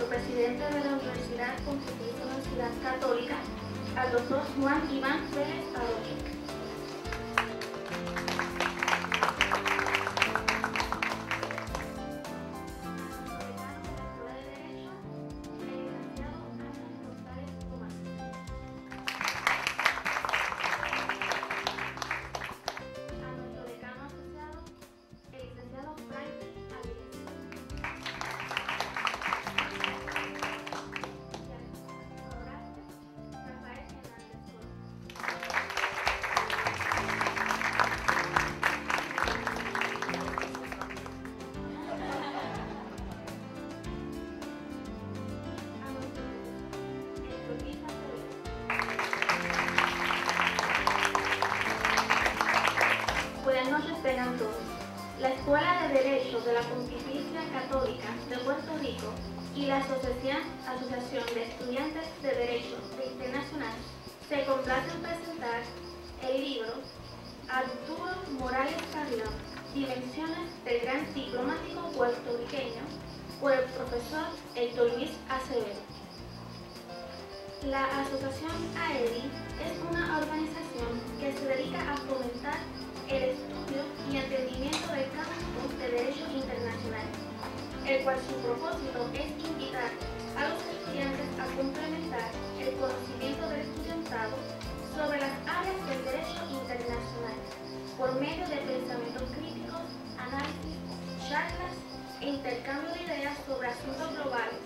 nuestro presidente de la Universidad Pontificia Universidad Católica, al doctor Juan Iván Pérez Aroque. Buenas noches tengan todos. La Escuela de Derecho de la Pontificia Católica de Puerto Rico y la Asociación de Estudiantes de Derecho Internacional se complace en presentar el libro Arturo Morales Carrión, Dimensiones del Gran Diplomático Puertorriqueño, por el profesor Héctor Luis Acevedo. La Asociación AEDI es una organización que se dedica a fomentar el estudio y entendimiento del campo de derecho internacional, el cual su propósito es invitar a los estudiantes a complementar el conocimiento del estudiantado sobre las áreas del derecho internacional por medio de pensamientos críticos, análisis, charlas e intercambio de ideas sobre asuntos globales,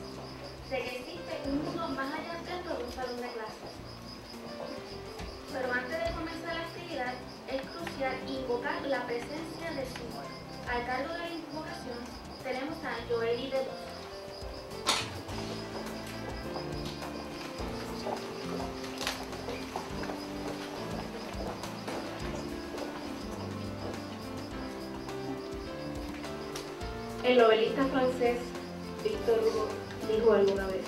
de que existe un mundo más allá dentro de un salón de clases. Pero antes de comenzar la actividad, es crucial invocar la presencia del Señor. Al cargo de la invocación tenemos a Joely de Dos. El novelista francés Victor Hugo dijo alguna vez: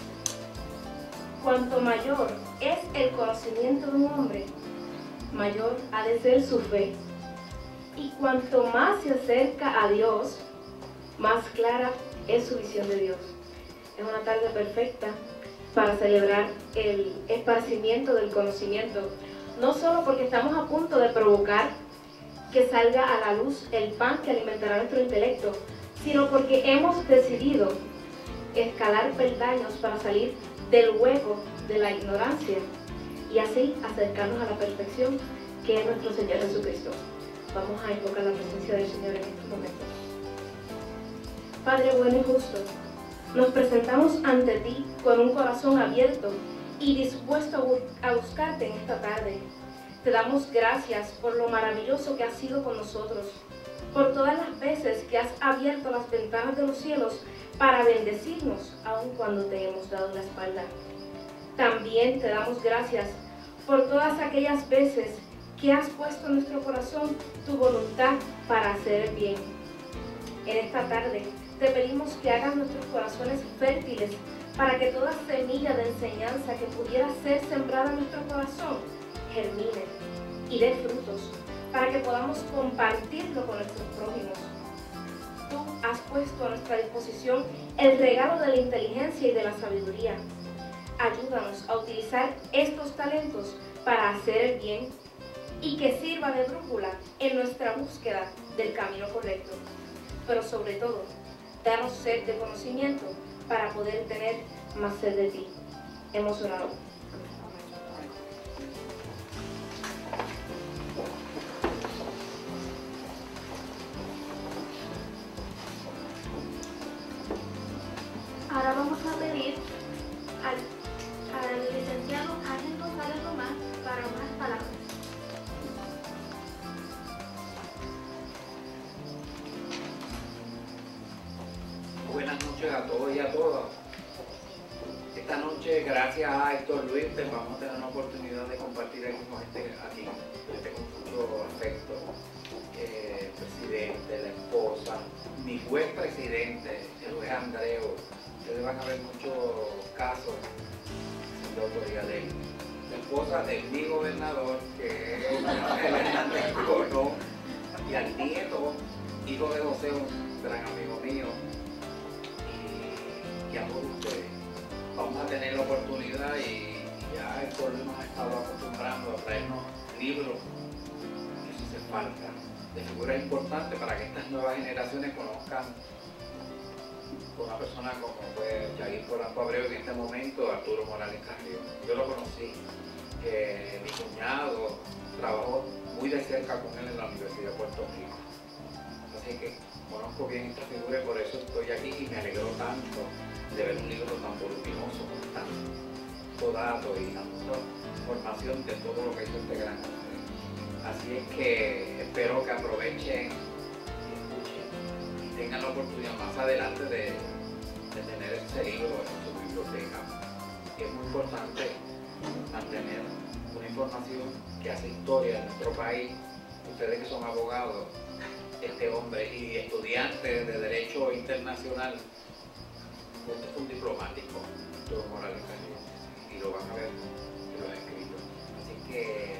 cuanto mayor es el conocimiento de un hombre, mayor ha de ser su fe. Y cuanto más se acerca a Dios, más clara es su visión de Dios. Es una tarde perfecta para celebrar el esparcimiento del conocimiento, no solo porque estamos a punto de provocar que salga a la luz el pan que alimentará nuestro intelecto, sino porque hemos decidido escalar peldaños para salir del hueco de la ignorancia y así acercarnos a la perfección que es nuestro Señor Jesucristo. Vamos a invocar la presencia del Señor en estos momentos. Padre bueno y justo, nos presentamos ante ti con un corazón abierto y dispuesto a buscarte en esta tarde. Te damos gracias por lo maravilloso que has sido con nosotros, por todas las veces que has abierto las ventanas de los cielos para bendecirnos, aun cuando te hemos dado la espalda. También te damos gracias por todas aquellas veces que has puesto en nuestro corazón tu voluntad para hacer el bien. En esta tarde te pedimos que hagas nuestros corazones fértiles para que toda semilla de enseñanza que pudiera ser sembrada en nuestro corazón germine y dé frutos, para que podamos compartirlo con nuestros prójimos. Tú has puesto a nuestra disposición el regalo de la inteligencia y de la sabiduría. Ayúdanos a utilizar estos talentos para hacer el bien y que sirva de brújula en nuestra búsqueda del camino correcto. Pero sobre todo, danos sed de conocimiento para poder tener más sed de ti. Hemos orado. Ahora vamos a pedir al licenciado Ángel González Román para unas palabras. Buenas noches a todos y a todas. Esta noche, gracias a Héctor Luis, vamos a tener una oportunidad de compartir con aquí con mucho afecto. El presidente, la esposa, mi buen presidente, el juez Andreu. Ustedes van a ver muchos casos de autoridad de él. La esposa de mi gobernador, que es Hernández Cono, y al nieto, hijo de José, un gran amigo mío, y a todos ustedes. vamos a tener la oportunidad y ya el pueblo nos ha estado acostumbrando a traernos libros, eso hace falta, de figuras importantes para que estas nuevas generaciones conozcan una persona como fue Yair Polanco Abreu y en este momento Arturo Morales Carrión. Yo lo conocí, mi cuñado trabajó muy de cerca con él en la Universidad de Puerto Rico. Así que conozco bien esta figura y por eso estoy aquí y me alegro tanto de ver un libro tan voluminoso, con tanto dato y tanta información de todo lo que hizo este gran hombre. Así es que espero que aprovechen y escuchen y tengan la oportunidad más adelante de tener este libro en su biblioteca. Y es muy importante mantener una información que hace historia en nuestro país. Ustedes que son abogados, este hombre y estudiante de Derecho Internacional, este es un diplomático, Arturo Morales Carrión, y lo van a ver en los escritos. Así que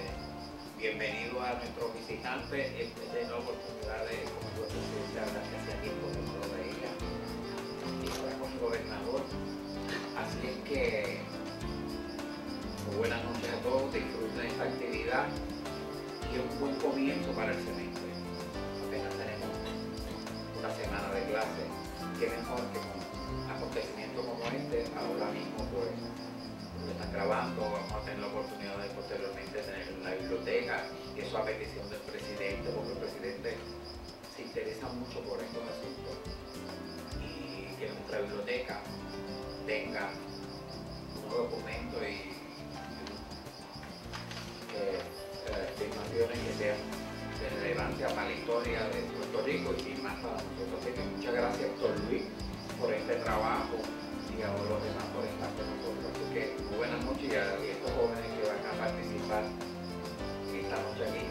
bienvenido a nuestros visitantes, de la oportunidad de, como el presidente, hablar que hacía tiempo que no lo veía, y ahora con el gobernador. Así es que muy buenas noches a todos, disfruten esta actividad y un buen comienzo para el semestre. Apenas tenemos una semana de clase, qué mejor que con acontecimientos como este, ahora mismo pues lo están grabando, vamos a tener la oportunidad de posteriormente tener una biblioteca, y eso a petición del presidente, porque el presidente se interesa mucho por estos asuntos, y que nuestra biblioteca tenga unos documentos y afirmaciones que sean de relevancia para la historia de Puerto Rico y más para nosotros. Así que muchas gracias, Héctor Luis, por este trabajo y a los demás por estar con nosotros. Así que muy buenas noches y a estos jóvenes que van a participar esta noche aquí.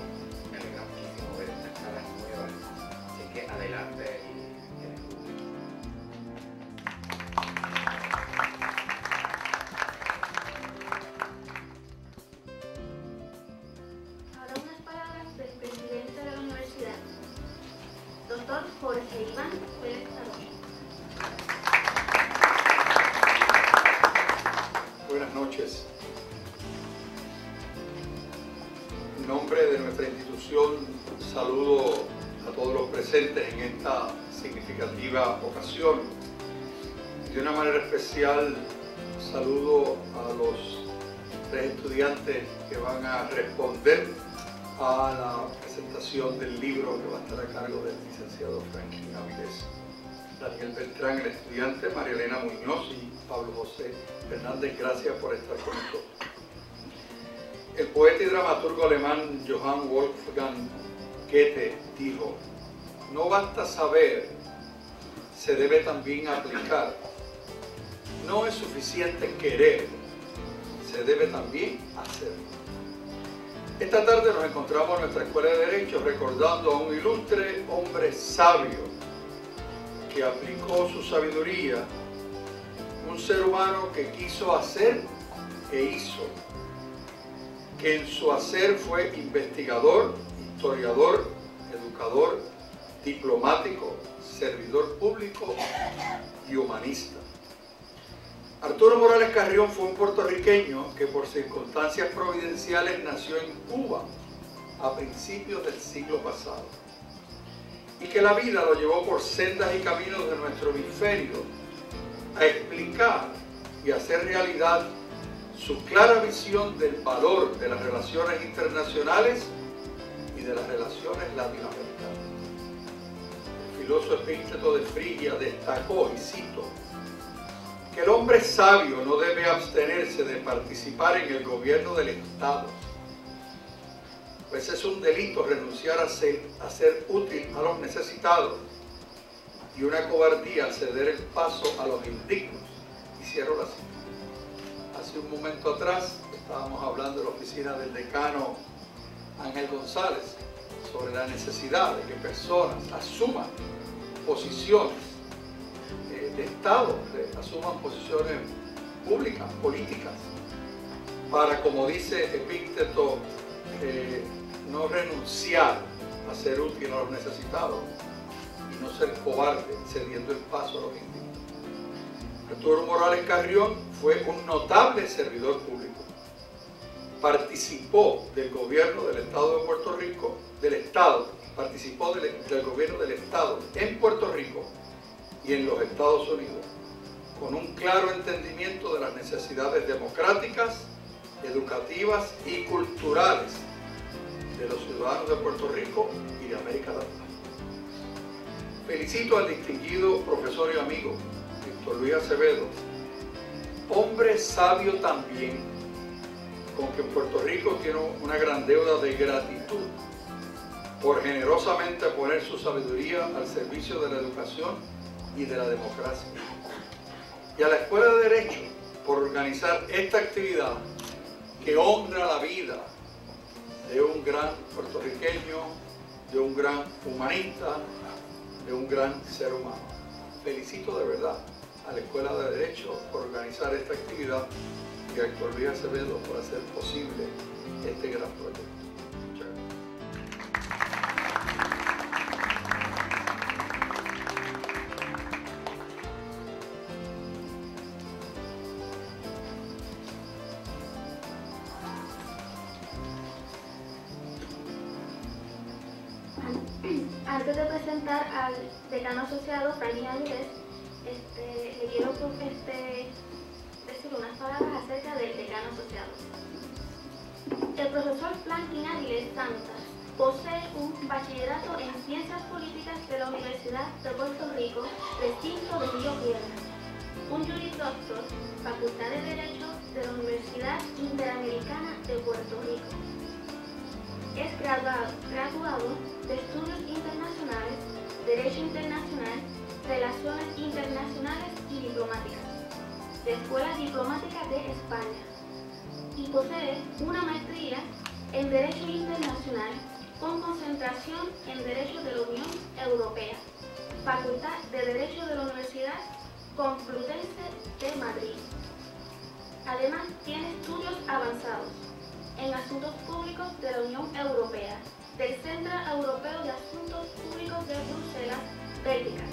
Me alegra muchísimo ver estas caras nuevas. Así que adelante y que les guste. Ahora unas palabras del presidente de la universidad, doctor Jorge Iván Pérez Salón. Buenas noches. En nombre de nuestra institución saludo a todos los presentes en esta significativa ocasión. De una manera especial saludo a los 3 estudiantes que van a responder a la presentación del libro que va a estar a cargo del licenciado Franklin Avilés. Daniel Beltrán, el estudiante, María Elena Muñoz y Pablo José Fernández, gracias por estar con nosotros. El poeta y dramaturgo alemán Johann Wolfgang Goethe dijo: no basta saber, se debe también aplicar. No es suficiente querer, se debe también hacer. Esta tarde nos encontramos en nuestra Escuela de Derecho recordando a un ilustre hombre sabio que aplicó su sabiduría, un ser humano que quiso hacer e hizo, que en su hacer fue investigador, historiador, educador, diplomático, servidor público y humanista. Arturo Morales Carrión fue un puertorriqueño que por circunstancias providenciales nació en Cuba a principios del siglo pasado y que la vida lo llevó por sendas y caminos de nuestro hemisferio a explicar y hacer realidad su clara visión del valor de las relaciones internacionales y de las relaciones latinoamericanas. El filósofo Epícteto de Frigia destacó, y cito, que el hombre sabio no debe abstenerse de participar en el gobierno del Estado, pues es un delito renunciar a ser útil a los necesitados y una cobardía ceder el paso a los indignos. Y cierro la cita. Hace un momento atrás estábamos hablando de la oficina del decano Ángel González sobre la necesidad de que personas asuman posiciones de Estado, asuman posiciones públicas, políticas, para, como dice Epícteto, no renunciar a ser útil a los necesitados y no ser cobarde cediendo el paso a los indignos. Arturo Morales Carrión fue un notable servidor público. Participó del gobierno del Estado de Puerto Rico, participó del gobierno del Estado en Puerto Rico y en los Estados Unidos, con un claro entendimiento de las necesidades democráticas, educativas y culturales de los ciudadanos de Puerto Rico y de América Latina. Felicito al distinguido profesor y amigo Víctor Luis Acevedo, hombre sabio también, con quien Puerto Rico tiene una gran deuda de gratitud por generosamente poner su sabiduría al servicio de la educación y de la democracia. Y a la Escuela de Derecho por organizar esta actividad que honra la vida de un gran puertorriqueño, de un gran humanista, de un gran ser humano. Felicito de verdad a la Escuela de Derecho por organizar esta actividad y a Héctor Luis Acevedo por hacer posible este gran proyecto. Muchas gracias. Antes de presentar al decano asociado, Franklin Avilés, le quiero decir unas palabras acerca del decano asociado. El profesor Franklin Avilés Santas posee un bachillerato en Ciencias Políticas de la Universidad de Puerto Rico, recinto de Río Piedras, un jurisdoctor, Facultad de Derecho de la Universidad Interamericana de Puerto Rico. Es graduado de Estudios Internacionales, Derecho Internacional, Relaciones Internacionales y Diplomáticas, de Escuela Diplomática de España, y posee una maestría en Derecho Internacional con concentración en Derecho de la Unión Europea, Facultad de Derecho de la Universidad Complutense de Madrid. Además, tiene estudios avanzados en Asuntos Públicos de la Unión Europea, del Centro Europeo de Asuntos Públicos de Bruselas, Bélgica,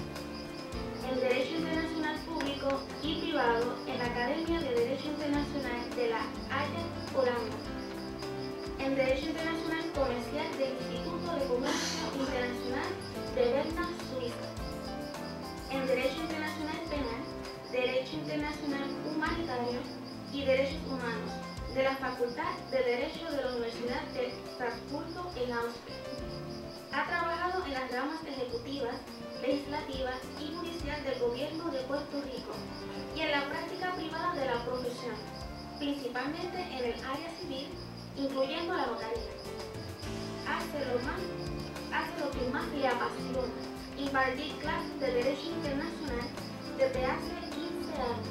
en Derecho Internacional Público y Privado en la Academia de Derecho Internacional de la Haya, Holanda, en Derecho Internacional Comercial del Instituto de Comercio Internacional de Berna, Suiza, en Derecho Internacional Penal, Derecho Internacional Humanitario y Derechos Humanos, de la Facultad de Derecho de la Universidad de Estrasburgo en Austria. Ha trabajado en las ramas ejecutivas, legislativa y judicial del Gobierno de Puerto Rico y en la práctica privada de la profesión, principalmente en el área civil, incluyendo la notaría. Hace lo que más le apasiona, impartir clases de Derecho Internacional desde hace 15 años.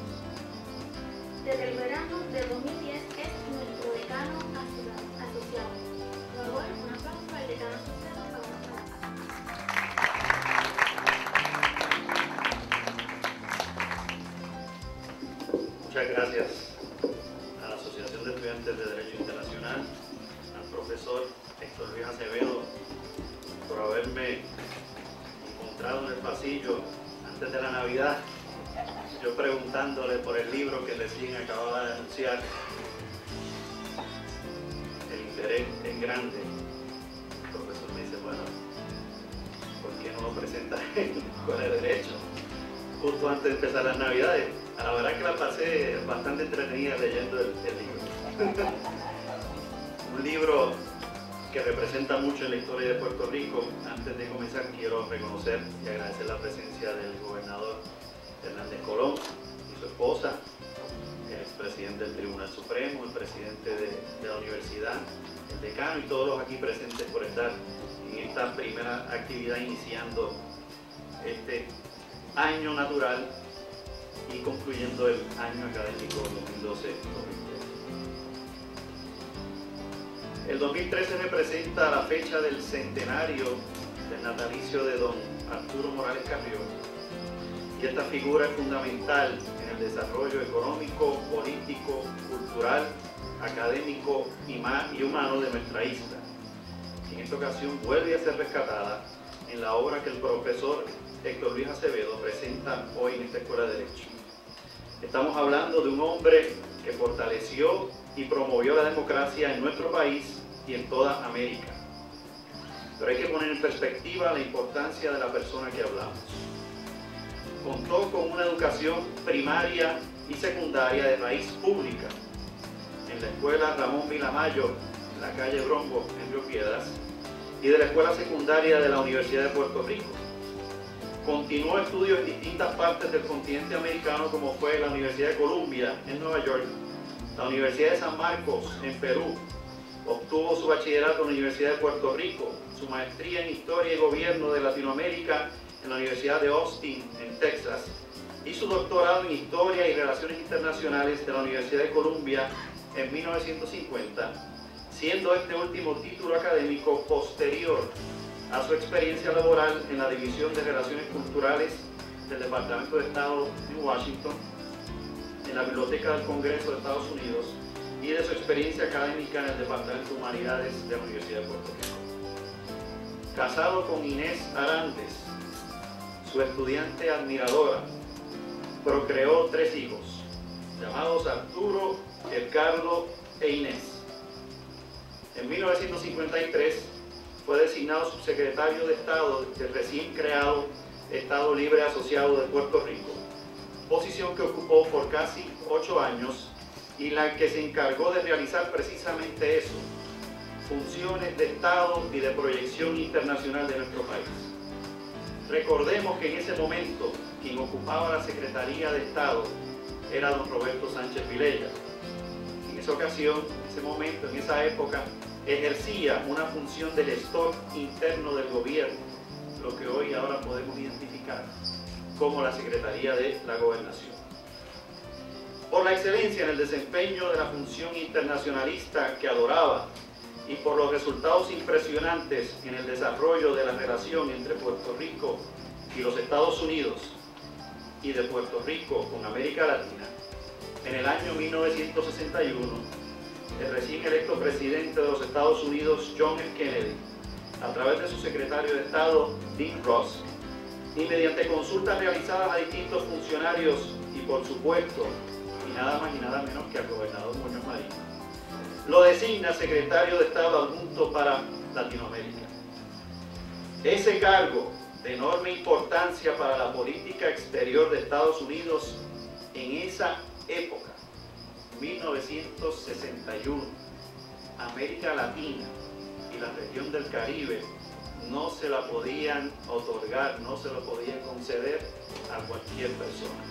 Desde el verano de 2010 es nuestro decano asociado. Por favor, un aplauso para el decano asociado. Muchas gracias a la Asociación de Estudiantes de Derecho Internacional, al profesor Héctor Luis Acevedo, por haberme encontrado en el pasillo antes de la Navidad, yo preguntándole por el libro que recién acababa de anunciar. El interés es grande. El profesor me dice, bueno, ¿por qué no lo presentas en la Escuela de Derecho? Justo antes de empezar las Navidades. A la verdad que la pasé bastante entretenida leyendo el libro. Un libro que representa mucho en la historia de Puerto Rico. Antes de comenzar quiero reconocer y agradecer la presencia del gobernador Hernández Colón y su esposa, el expresidente del Tribunal Supremo, el presidente de la universidad, el decano y todos los aquí presentes por estar en esta primera actividad iniciando este año natural y concluyendo el año académico 2012-2013. El 2013 representa la fecha del centenario del natalicio de don Arturo Morales Carrión, y esta figura es fundamental en el desarrollo económico, político, cultural, académico y humano de nuestra isla. En esta ocasión vuelve a ser rescatada en la obra que el profesor Héctor Luis Acevedo presenta hoy en esta Escuela de Derecho. Estamos hablando de un hombre que fortaleció y promovió la democracia en nuestro país y en toda América. Pero hay que poner en perspectiva la importancia de la persona que hablamos. Contó con una educación primaria y secundaria de raíz pública en la escuela Ramón Vilamayo, en la calle Bronco, en Río Piedras, y de la escuela secundaria de la Universidad de Puerto Rico. Continuó estudios en distintas partes del continente americano, como fue la Universidad de Columbia en Nueva York, la Universidad de San Marcos en Perú. Obtuvo su bachillerato en la Universidad de Puerto Rico, su maestría en Historia y Gobierno de Latinoamérica en la Universidad de Austin, en Texas, y su doctorado en Historia y Relaciones Internacionales de la Universidad de Columbia en 1950, siendo este último título académico posterior a su experiencia laboral en la División de Relaciones Culturales del Departamento de Estado en Washington, en la Biblioteca del Congreso de Estados Unidos, y de su experiencia académica en el Departamento de Humanidades de la Universidad de Puerto Rico. Casado con Inés Arantes, su estudiante admiradora, procreó 3 hijos, llamados Arturo, Edgardo e Inés. En 1953 fue designado subsecretario de Estado del recién creado Estado Libre Asociado de Puerto Rico, posición que ocupó por casi 8 años y la que se encargó de realizar precisamente eso, funciones de Estado y de proyección internacional de nuestro país. Recordemos que en ese momento quien ocupaba la Secretaría de Estado era don Roberto Sánchez Vilella. En esa ocasión, en ese momento, en esa época, ejercía una función de gestor interno del gobierno, lo que hoy ahora podemos identificar como la Secretaría de la Gobernación. Por la excelencia en el desempeño de la función internacionalista que adoraba y por los resultados impresionantes en el desarrollo de la relación entre Puerto Rico y los Estados Unidos y de Puerto Rico con América Latina, en el año 1961, el recién electo presidente de los Estados Unidos, John F. Kennedy, a través de su secretario de Estado, Dean Rusk, y mediante consultas realizadas a distintos funcionarios y, por supuesto, y nada más y nada menos que al gobernador Muñoz Marín, lo designa secretario de Estado adjunto para Latinoamérica. Ese cargo, de enorme importancia para la política exterior de Estados Unidos en esa época, 1961, América Latina y la región del Caribe no se la podían otorgar, no se lo podían conceder a cualquier persona.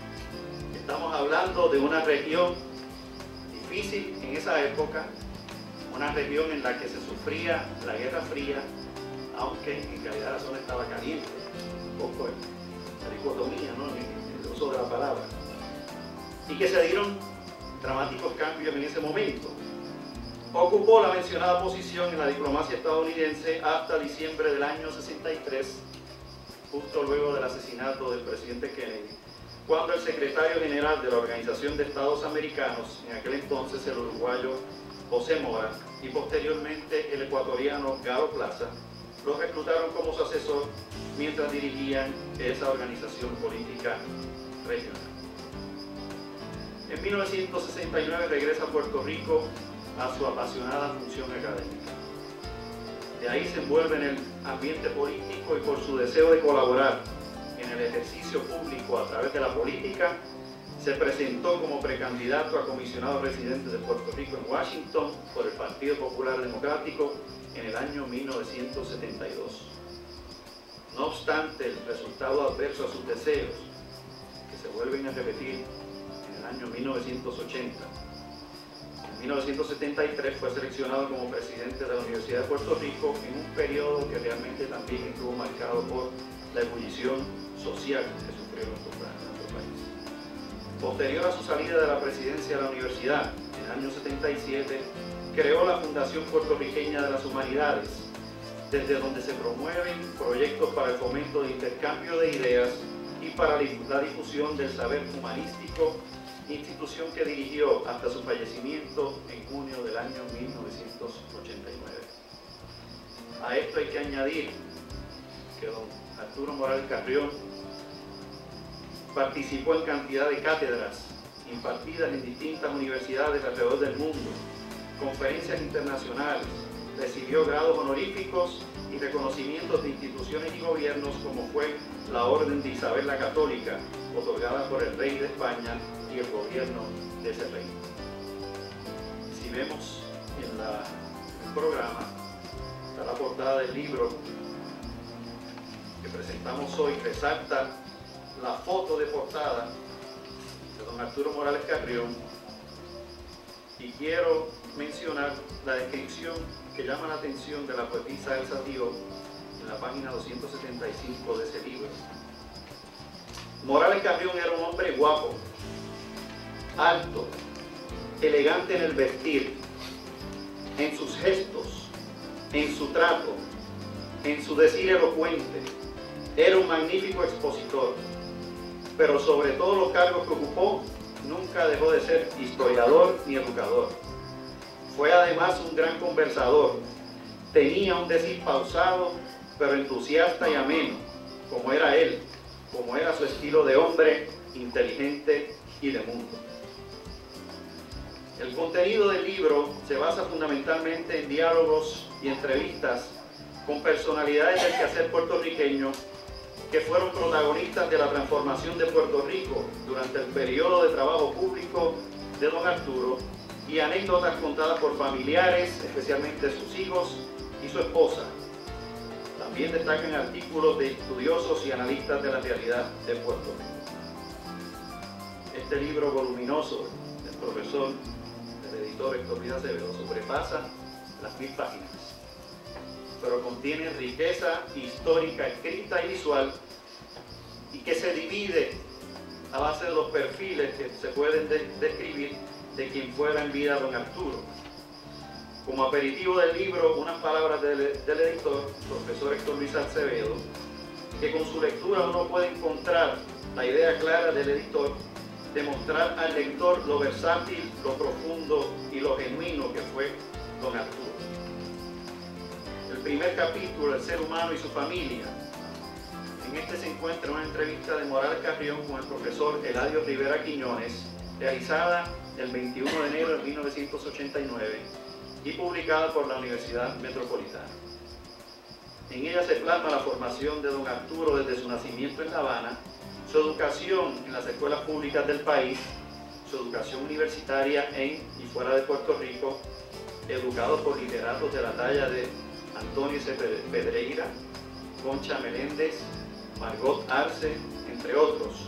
Estamos hablando de una región difícil en esa época, una región en la que se sufría la Guerra Fría, aunque en realidad la zona estaba caliente, un poco la dicotomía, ¿no?, en el uso de la palabra, y que se dieron dramáticos cambios en ese momento. Ocupó la mencionada posición en la diplomacia estadounidense hasta diciembre del año 63, justo luego del asesinato del presidente Kennedy, cuando el secretario general de la Organización de Estados Americanos, en aquel entonces el uruguayo José Mora, y posteriormente el ecuatoriano Garo Plaza, los reclutaron como su asesor mientras dirigían esa organización política regional. En 1969 regresa a Puerto Rico a su apasionada función académica. De ahí se envuelve en el ambiente político y por su deseo de colaborar en el ejercicio público a través de la política, se presentó como precandidato a comisionado residente de Puerto Rico en Washington por el Partido Popular Democrático en el año 1972. No obstante, el resultado adverso a sus deseos, que se vuelven a repetir en el año 1980, en 1973 fue seleccionado como presidente de la Universidad de Puerto Rico en un periodo que realmente también estuvo marcado por la ebullición social que sufrió nuestro país. Posterior a su salida de la presidencia de la universidad, en el año 77, creó la Fundación Puertorriqueña de las Humanidades, desde donde se promueven proyectos para el fomento del intercambio de ideas y para la difusión del saber humanístico, institución que dirigió hasta su fallecimiento en junio del año 1989. A esto hay que añadir que don Arturo Morales Carrión participó en cantidad de cátedras impartidas en distintas universidades alrededor del mundo, conferencias internacionales, recibió grados honoríficos y reconocimientos de instituciones y gobiernos como fue la Orden de Isabel la Católica, otorgada por el Rey de España y el gobierno de ese reino. Si vemos en el programa, está la portada del libro que presentamos hoy, resalta la foto de portada de don Arturo Morales Carrión, y quiero mencionar la descripción que llama la atención de la poetisa Elsa Tío en la página 275 de ese libro. Morales Carrión era un hombre guapo, alto, elegante en el vestir, en sus gestos, en su trato, en su decir elocuente. Era un magnífico expositor, pero sobre todos los cargos que ocupó, nunca dejó de ser historiador ni educador. Fue además un gran conversador. Tenía un decir pausado, pero entusiasta y ameno, como era él, como era su estilo de hombre inteligente y de mundo. El contenido del libro se basa fundamentalmente en diálogos y entrevistas con personalidades del quehacer puertorriqueño que fueron protagonistas de la transformación de Puerto Rico durante el periodo de trabajo público de don Arturo, y anécdotas contadas por familiares, especialmente sus hijos y su esposa. También destacan artículos de estudiosos y analistas de la realidad de Puerto Rico. Este libro voluminoso del profesor, del editor Héctor Luis Acevedo, sobrepasa las 1000 páginas, pero contiene riqueza histórica escrita y visual, y que se divide a base de los perfiles que se pueden describir de quien fuera en vida don Arturo. Como aperitivo del libro, unas palabras del editor, profesor Héctor Luis Acevedo, que con su lectura uno puede encontrar la idea clara del editor de mostrar al lector lo versátil, lo profundo y lo genuino que fue don Arturo. El primer capítulo, el ser humano y su familia. En este se encuentra una entrevista de Morales Carrión con el profesor Eladio Rivera Quiñones, realizada el 21 de enero de 1989 y publicada por la Universidad Metropolitana. En ella se plasma la formación de don Arturo desde su nacimiento en La Habana, su educación en las escuelas públicas del país, su educación universitaria en y fuera de Puerto Rico, educado por literatos de la talla de Antonio C. Pedreira, Concha Meléndez, Margot Arce, entre otros.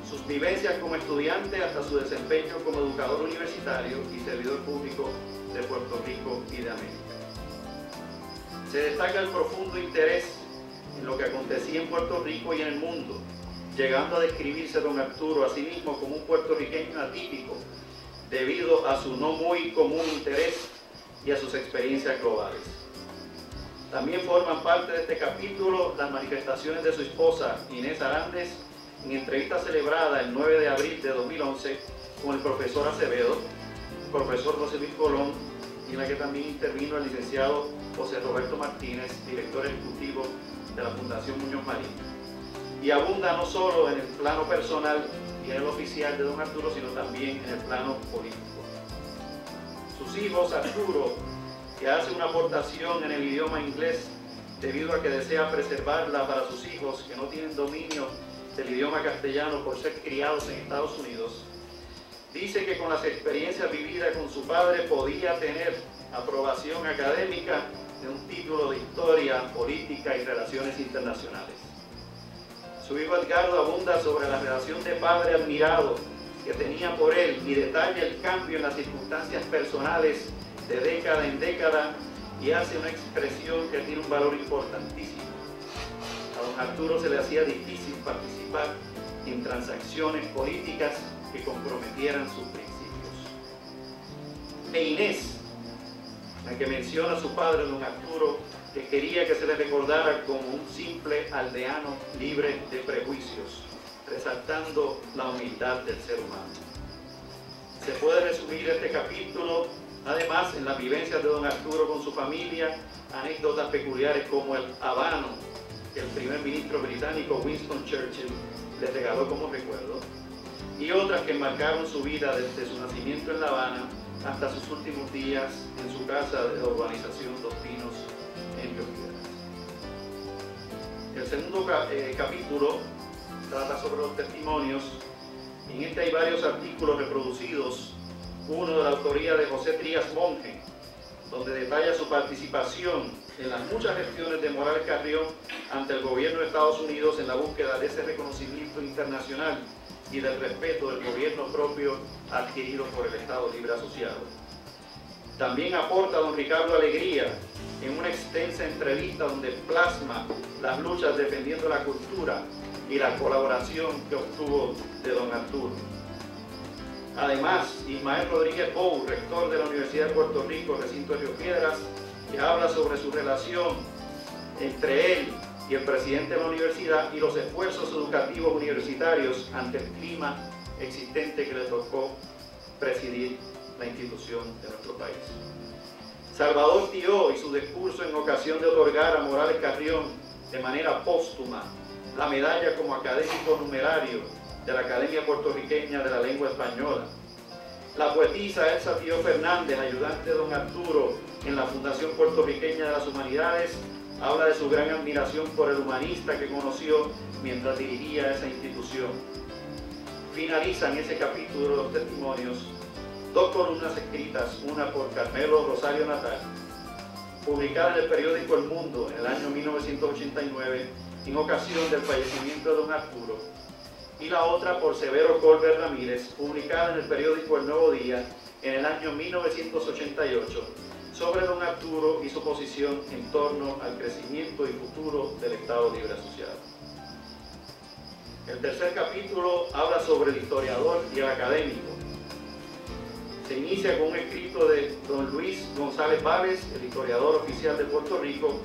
Sus vivencias como estudiante hasta su desempeño como educador universitario y servidor público de Puerto Rico y de América. Se destaca el profundo interés en lo que acontecía en Puerto Rico y en el mundo, llegando a describirse don Arturo a sí mismo como un puertorriqueño atípico, debido a su no muy común interés y a sus experiencias globales. También forman parte de este capítulo las manifestaciones de su esposa Inés Arandes en entrevista celebrada el 9 de abril de 2011 con el profesor Acevedo, profesor José Luis Colón, y en la que también intervino el licenciado José Roberto Martínez, director ejecutivo de la Fundación Muñoz Marín. Y abunda no solo en el plano personal y en el oficial de don Arturo, sino también en el plano político. Sus hijos, Arturo, que hace una aportación en el idioma inglés debido a que desea preservarla para sus hijos que no tienen dominio del idioma castellano por ser criados en Estados Unidos, dice que con las experiencias vividas con su padre podía tener aprobación académica de un título de Historia, Política y Relaciones Internacionales. Su hijo Edgardo abunda sobre la relación de padre admirado que tenía por él y detalla el cambio en las circunstancias personales de década en década, y hace una expresión que tiene un valor importantísimo. A don Arturo se le hacía difícil participar en transacciones políticas que comprometieran sus principios. E Inés, la que menciona a su padre, don Arturo, que quería que se le recordara como un simple aldeano libre de prejuicios, resaltando la humildad del ser humano. Se puede resumir este capítulo, además, en las vivencias de don Arturo con su familia, anécdotas peculiares como el habano que el primer ministro británico Winston Churchill le regaló como recuerdo, y y otras que marcaron su vida desde su nacimiento en La Habana hasta sus últimos días en su casa de la urbanización Dos Pinos en Río Piedras. El segundo capítulo trata sobre los testimonios. En este hay varios artículos reproducidos, uno de la autoría de José Trías Monge, donde detalla su participación en las muchas gestiones de Morales Carrión ante el gobierno de Estados Unidos en la búsqueda de ese reconocimiento internacional y del respeto del gobierno propio adquirido por el Estado Libre Asociado. También aporta don Ricardo Alegría en una extensa entrevista donde plasma las luchas defendiendo la cultura y la colaboración que obtuvo de don Arturo. Además, Ismael Rodríguez Bou, rector de la Universidad de Puerto Rico, recinto de Río Piedras, que habla sobre su relación entre él y el presidente de la universidad y los esfuerzos educativos universitarios ante el clima existente que le tocó presidir la institución de nuestro país. Salvador Tió y su discurso en ocasión de otorgar a Morales Carrión de manera póstuma la medalla como académico numerario de la Academia Puertorriqueña de la Lengua Española. La poetisa Elsa Tió Fernández, ayudante de don Arturo en la Fundación Puertorriqueña de las Humanidades, habla de su gran admiración por el humanista que conoció mientras dirigía esa institución. Finalizan ese capítulo de los testimonios dos columnas escritas, una por Carmelo Rosario Natal, publicada en el periódico El Mundo en el año 1989, en ocasión del fallecimiento de don Arturo, y la otra por Severo Colbert Ramírez, publicada en el periódico El Nuevo Día en el año 1988, sobre don Arturo y su posición en torno al crecimiento y futuro del Estado Libre Asociado. El tercer capítulo habla sobre el historiador y el académico. Se inicia con un escrito de don Luis González Vales, el historiador oficial de Puerto Rico,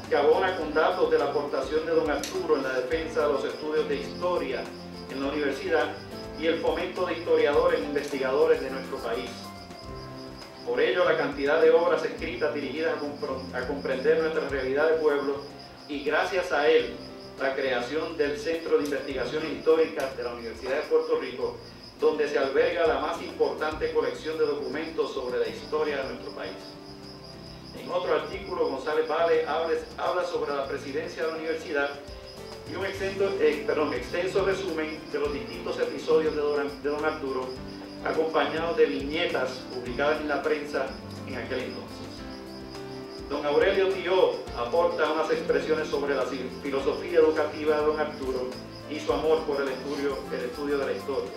que abona con datos de la aportación de don Arturo en la defensa de los estudios de historia en la universidad y el fomento de historiadores e investigadores de nuestro país. Por ello, la cantidad de obras escritas dirigidas a comprender nuestra realidad de pueblo y, gracias a él, la creación del Centro de Investigaciones Históricas de la Universidad de Puerto Rico, donde se alberga la más importante colección de documentos sobre la historia de nuestro país. En otro artículo, González Vale habla sobre la presidencia de la universidad y un extenso resumen de los distintos episodios de don Arturo, acompañados de viñetas publicadas en la prensa en aquel entonces. Don Aurelio Tió aporta unas expresiones sobre la filosofía educativa de don Arturo y su amor por el estudio de la historia.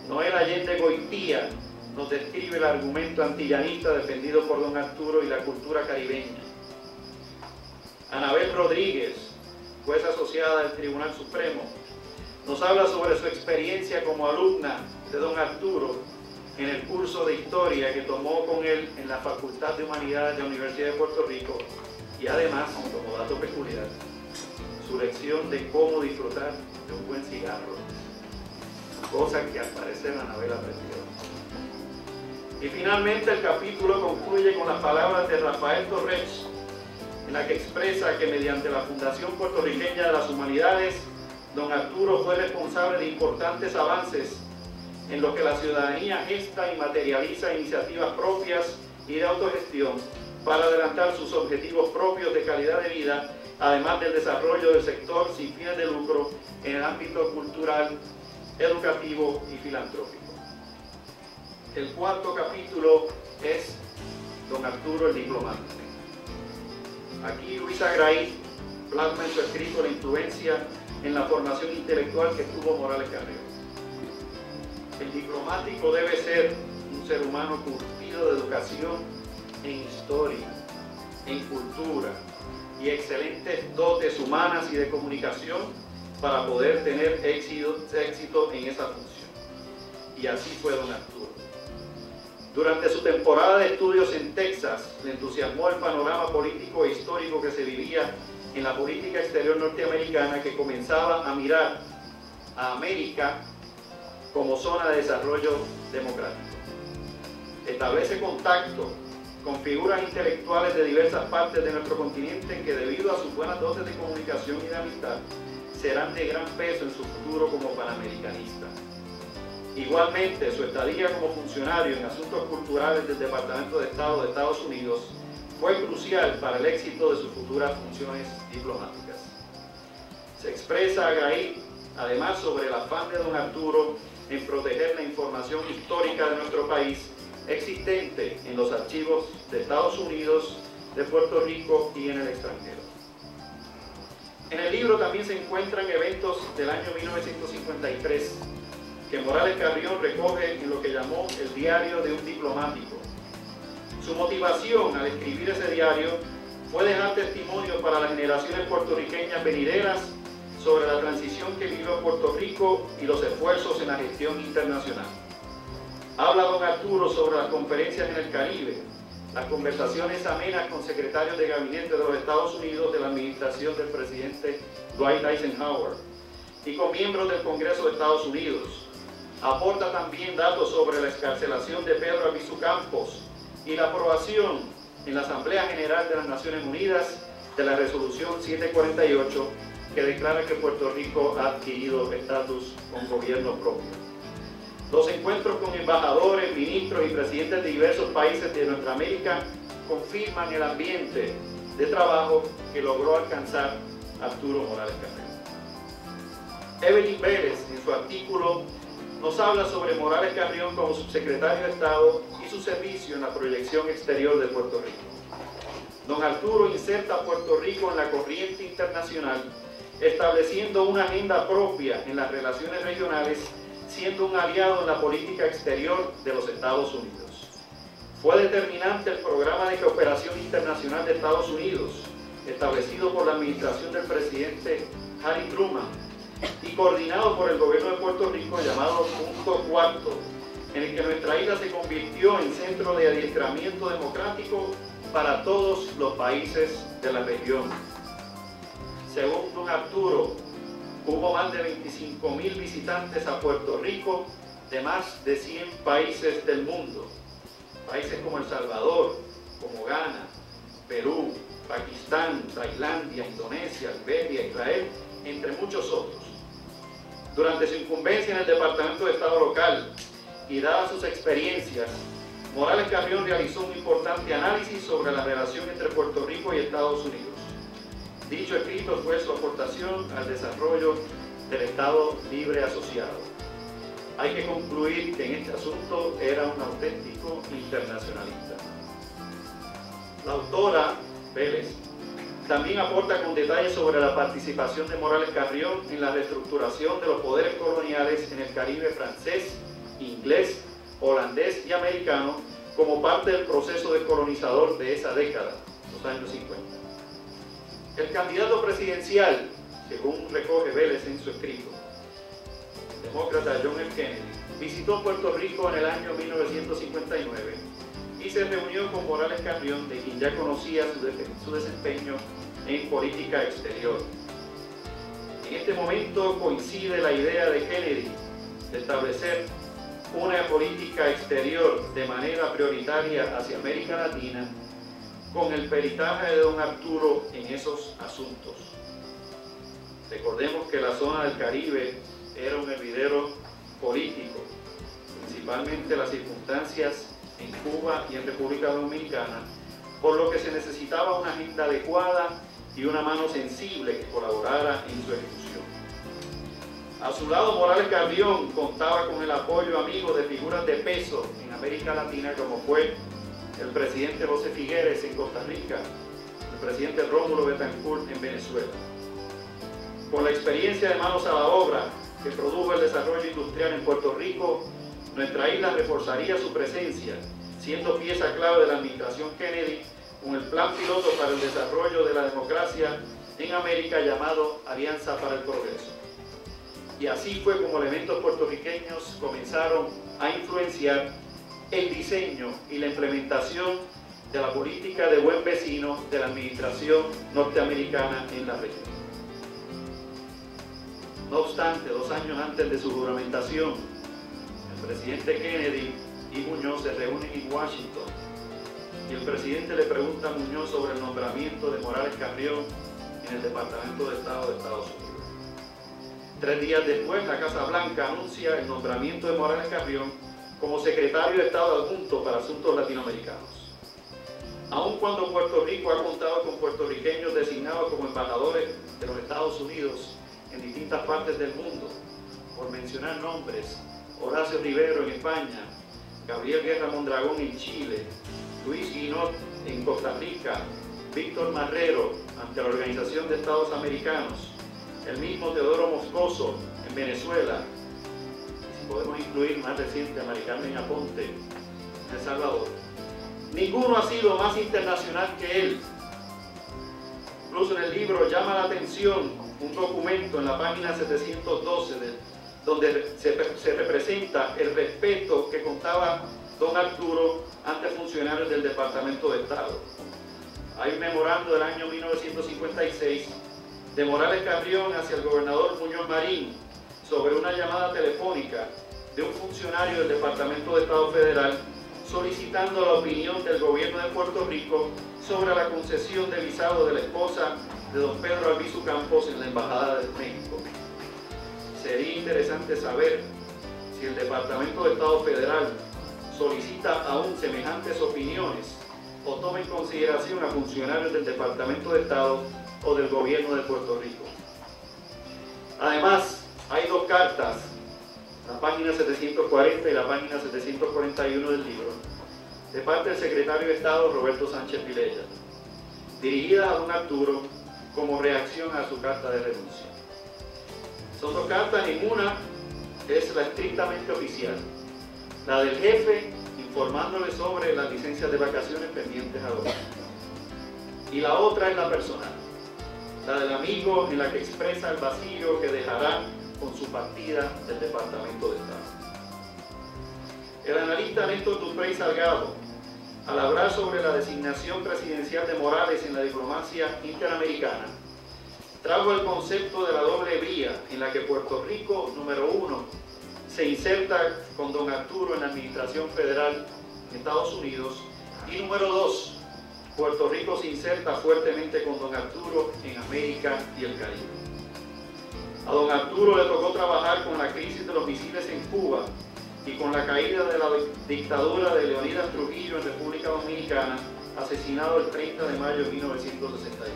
Noel Allende Goitía nos describe el argumento antillanista defendido por don Arturo y la cultura caribeña. Anabel Rodríguez, juez asociada del Tribunal Supremo, nos habla sobre su experiencia como alumna de don Arturo en el curso de historia que tomó con él en la Facultad de Humanidades de la Universidad de Puerto Rico y además, como dato peculiar, su lección de cómo disfrutar de un buen cigarro, cosa que al parecer Anabel aprendió. Y finalmente el capítulo concluye con las palabras de Rafael Torres, en la que expresa que mediante la Fundación Puertorriqueña de las Humanidades, don Arturo fue responsable de importantes avances en lo que la ciudadanía gesta y materializa iniciativas propias y de autogestión para adelantar sus objetivos propios de calidad de vida, además del desarrollo del sector sin fines de lucro en el ámbito cultural, educativo y filantrópico. El cuarto capítulo es don Arturo el diplomático. Aquí Luisa Gray plasma en su escrito la influencia en la formación intelectual que tuvo Morales Carrión. El diplomático debe ser un ser humano curtido de educación en historia, en cultura y excelentes dotes humanas y de comunicación para poder tener éxito en esa función. Y así fue don Arturo. Durante su temporada de estudios en Texas, le entusiasmó el panorama político e histórico que se vivía en la política exterior norteamericana, que comenzaba a mirar a América como zona de desarrollo democrático. Establece contacto con figuras intelectuales de diversas partes de nuestro continente que, debido a sus buenas dotes de comunicación y de amistad, serán de gran peso en su futuro como panamericanista. Igualmente, su estadía como funcionario en asuntos culturales del Departamento de Estado de Estados Unidos fue crucial para el éxito de sus futuras funciones diplomáticas. Se expresa Agaí, además, sobre el afán de don Arturo en proteger la información histórica de nuestro país existente en los archivos de Estados Unidos, de Puerto Rico y en el extranjero. En el libro también se encuentran eventos del año 1953 que Morales Carrión recoge en lo que llamó el diario de un diplomático. Su motivación al escribir ese diario fue dejar testimonio para las generaciones puertorriqueñas venideras sobre la transición que vivió Puerto Rico y los esfuerzos en la gestión internacional. Habla don Arturo sobre las conferencias en el Caribe, las conversaciones amenas con secretarios de gabinete de los Estados Unidos de la administración del presidente Dwight Eisenhower y con miembros del Congreso de Estados Unidos. Aporta también datos sobre la excarcelación de Pedro Albizu Campos y la aprobación en la Asamblea General de las Naciones Unidas de la Resolución 748 que declara que Puerto Rico ha adquirido estatus con gobierno propio. Los encuentros con embajadores, ministros y presidentes de diversos países de nuestra América confirman el ambiente de trabajo que logró alcanzar Arturo Morales Carrión. Evelyn Vélez, en su artículo, nos habla sobre Morales Carrión como subsecretario de Estado y su servicio en la proyección exterior de Puerto Rico. Don Arturo inserta a Puerto Rico en la corriente internacional, estableciendo una agenda propia en las relaciones regionales, siendo un aliado en la política exterior de los Estados Unidos. Fue determinante el programa de cooperación internacional de Estados Unidos, establecido por la administración del presidente Harry Truman y coordinado por el gobierno de Puerto Rico, llamado Punto Cuarto, en el que nuestra isla se convirtió en centro de adiestramiento democrático para todos los países de la región. Según don Arturo, hubo más de 25.000 visitantes a Puerto Rico de más de 100 países del mundo. Países como El Salvador, como Ghana, Perú, Pakistán, Tailandia, Indonesia, Liberia, Israel, entre muchos otros. Durante su incumbencia en el Departamento de Estado local y dadas sus experiencias, Morales Carrión realizó un importante análisis sobre la relación entre Puerto Rico y Estados Unidos. Dicho escrito fue su aportación al desarrollo del Estado Libre Asociado. Hay que concluir que en este asunto era un auténtico internacionalista. La autora, Vélez, también aporta con detalles sobre la participación de Morales Carrión en la reestructuración de los poderes coloniales en el Caribe francés, inglés, holandés y americano como parte del proceso descolonizador de esa década, los años 50. El candidato presidencial, según recoge Vélez en su escrito, el demócrata John F. Kennedy, visitó Puerto Rico en el año 1959 y se reunió con Morales Carrión, de quien ya conocía su desempeño en política exterior. En este momento coincide la idea de Kennedy de establecer una política exterior de manera prioritaria hacia América Latina, con el peritaje de don Arturo en esos asuntos. Recordemos que la zona del Caribe era un hervidero político, principalmente las circunstancias en Cuba y en República Dominicana, por lo que se necesitaba una agenda adecuada y una mano sensible que colaborara en su ejecución. A su lado, Morales Carrión contaba con el apoyo amigo de figuras de peso en América Latina, como fue el presidente José Figueres en Costa Rica, el presidente Rómulo Betancourt en Venezuela. Con la experiencia de manos a la obra que produjo el desarrollo industrial en Puerto Rico, nuestra isla reforzaría su presencia, siendo pieza clave de la administración Kennedy con el plan piloto para el desarrollo de la democracia en América llamado Alianza para el Progreso. Y así fue como elementos puertorriqueños comenzaron a influenciar el diseño y la implementación de la política de buen vecino de la administración norteamericana en la región. No obstante, 2 años antes de su juramentación, el presidente Kennedy y Muñoz se reúnen en Washington y el presidente le pregunta a Muñoz sobre el nombramiento de Morales Carrión en el Departamento de Estado de Estados Unidos. 3 días después, la Casa Blanca anuncia el nombramiento de Morales Carrión como secretario de Estado adjunto para asuntos latinoamericanos. Aun cuando Puerto Rico ha contado con puertorriqueños designados como embajadores de los Estados Unidos en distintas partes del mundo, por mencionar nombres: Horacio Rivero en España, Gabriel Guerra Mondragón en Chile, Luis Guinot en Costa Rica, Víctor Marrero ante la Organización de Estados Americanos, el mismo Teodoro Moscoso en Venezuela, y si podemos incluir más reciente a Mari Carmen Aponte en El Salvador. Ninguno ha sido más internacional que él. Incluso en el libro llama la atención un documento en la página 712 donde se representa el respeto que contaba don Arturo ante funcionarios del Departamento de Estado. Hay un memorando del año 1956 de Morales Carrión hacia el gobernador Muñoz Marín sobre una llamada telefónica de un funcionario del Departamento de Estado Federal solicitando la opinión del gobierno de Puerto Rico sobre la concesión de visado de la esposa de don Pedro Albizu Campos en la Embajada de México. Sería interesante saber si el Departamento de Estado Federal solicita aún semejantes opiniones o toma en consideración a funcionarios del Departamento de Estado o del gobierno de Puerto Rico. Además, hay 2 cartas, la página 740 y la página 741 del libro, de parte del secretario de Estado Roberto Sánchez Vilella, dirigidas a don Arturo como reacción a su carta de renuncia. Son 2 cartas, ninguna es la estrictamente oficial. La del jefe informándole sobre las licencias de vacaciones pendientes ahora. Y la otra es la personal, la del amigo, en la que expresa el vacío que dejará con su partida del Departamento de Estado. El analista Néstor Duprey Salgado, al hablar sobre la designación presidencial de Morales en la diplomacia interamericana, trajo el concepto de la doble vía en la que Puerto Rico, número 1, se inserta con don Arturo en la administración federal en Estados Unidos, y número 2, Puerto Rico se inserta fuertemente con don Arturo en América y el Caribe. A don Arturo le tocó trabajar con la crisis de los misiles en Cuba y con la caída de la dictadura de Leonidas Trujillo en República Dominicana, asesinado el 30 de mayo de 1962.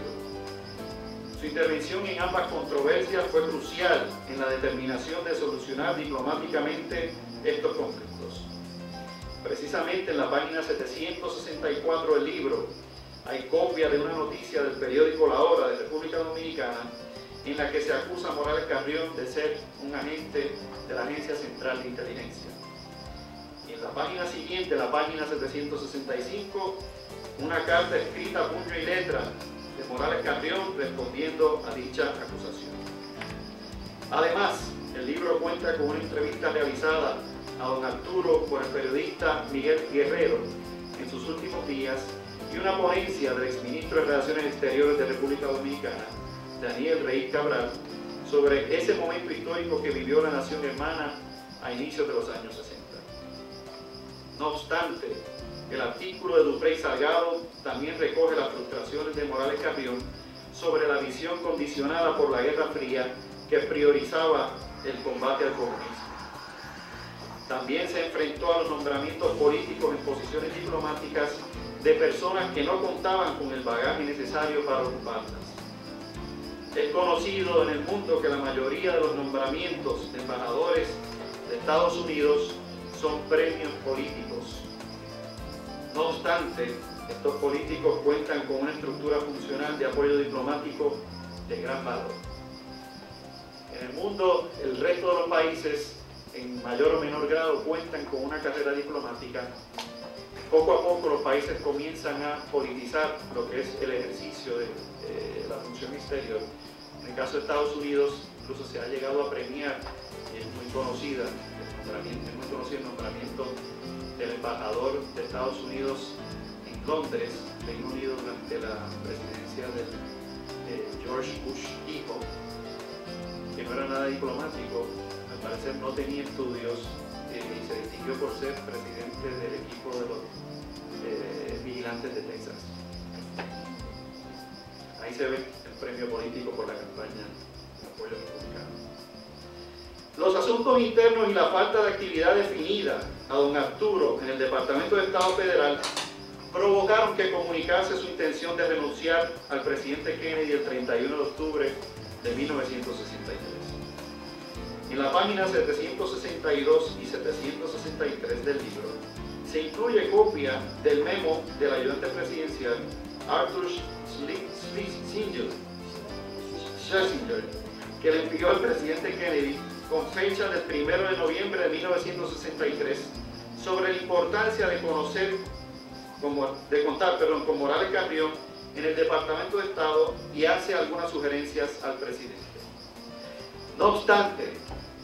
Su intervención en ambas controversias fue crucial en la determinación de solucionar diplomáticamente estos conflictos. Precisamente en la página 764 del libro hay copia de una noticia del periódico La Hora de República Dominicana en la que se acusa a Morales Carrión de ser un agente de la Agencia Central de Inteligencia. Y en la página siguiente, la página 765, una carta escrita a puño y letra de Morales Carrión respondiendo a dicha acusación. Además, el libro cuenta con una entrevista realizada a don Arturo por el periodista Miguel Guerrero en sus últimos días y una ponencia del exministro de Relaciones Exteriores de República Dominicana, Daniel Rey Cabral, sobre ese momento histórico que vivió la nación hermana a inicios de los años 60. No obstante, el artículo de Duprey Salgado también recoge las frustraciones de Morales Carrión sobre la visión condicionada por la Guerra Fría que priorizaba el combate al comunismo. También se enfrentó a los nombramientos políticos en posiciones diplomáticas de personas que no contaban con el bagaje necesario para ocuparlas. Es conocido en el mundo que la mayoría de los nombramientos de embajadores de Estados Unidos son premios políticos. No obstante, estos políticos cuentan con una estructura funcional de apoyo diplomático de gran valor. En el mundo, el resto de los países, en mayor o menor grado, cuentan con una carrera diplomática. Poco a poco los países comienzan a politizar lo que es el ejercicio de la función exterior. En el caso de Estados Unidos, incluso se ha llegado a premiar, y es muy conocido el nombramiento del embajador de Estados Unidos en Londres, Reino Unido, durante la presidencia de George Bush hijo, que no era nada diplomático, al parecer no tenía estudios y se distinguió por ser presidente del equipo de los vigilantes de Texas. Ahí se ve el premio político por la campaña de apoyo republicano. Los asuntos internos y la falta de actividad definida a don Arturo en el Departamento de Estado Federal provocaron que comunicase su intención de renunciar al presidente Kennedy el 31 de octubre de 1963. En la página 762 y 763 del libro se incluye copia del memo del ayudante presidencial Arthur Schlesinger, que le envió al presidente Kennedy con fecha del 1 de noviembre de 1963 sobre la importancia de contar con Morales Carrión en el Departamento de Estado y hace algunas sugerencias al presidente. No obstante,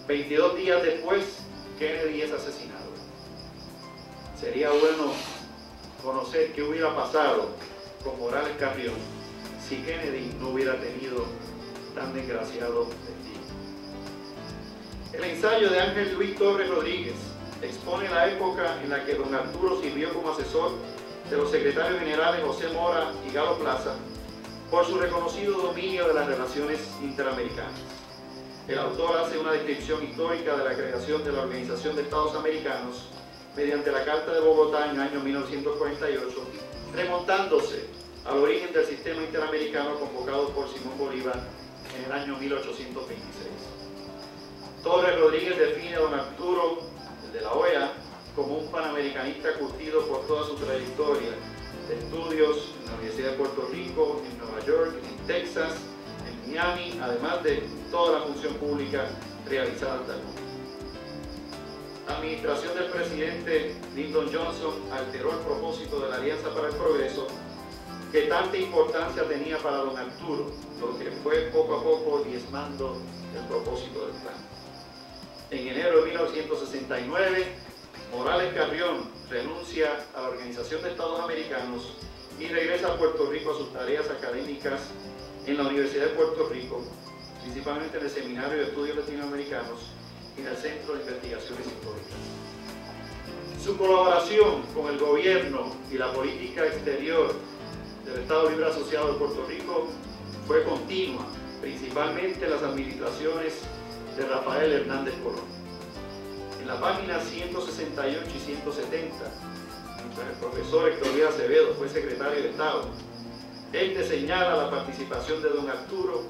22 días después, Kennedy es asesinado. Sería bueno conocer qué hubiera pasado con Morales Carrión si Kennedy no hubiera tenido tan desgraciado destino. El ensayo de Ángel Luis Torres Rodríguez expone la época en la que don Arturo sirvió como asesor de los secretarios generales José Mora y Galo Plaza por su reconocido dominio de las relaciones interamericanas. El autor hace una descripción histórica de la creación de la Organización de Estados Americanos mediante la Carta de Bogotá en el año 1948, remontándose al origen del sistema interamericano convocado por Simón Bolívar en el año 1826. Torres Rodríguez define a don Arturo, el de la OEA, como un panamericanista curtido por toda su trayectoria de estudios en la Universidad de Puerto Rico, en Nueva York, en Texas, en Miami, además de toda la función pública realizada hasta el momento. La administración del presidente Lyndon Johnson alteró el propósito de la Alianza para el Progreso, que tanta importancia tenía para don Arturo, lo que fue poco a poco diezmando el propósito del plan. En enero de 1969, Morales Carrión renuncia a la Organización de Estados Americanos y regresa a Puerto Rico a sus tareas académicas en la Universidad de Puerto Rico, principalmente en el Seminario de Estudios Latinoamericanos y en el Centro de Investigaciones Históricas. Su colaboración con el gobierno y la política exterior del Estado Libre Asociado de Puerto Rico fue continua, principalmente en las administraciones de Rafael Hernández Colón. En la página 168 y 170, mientras el profesor Héctor Luis Acevedo fue secretario de Estado, este señala la participación de don Arturo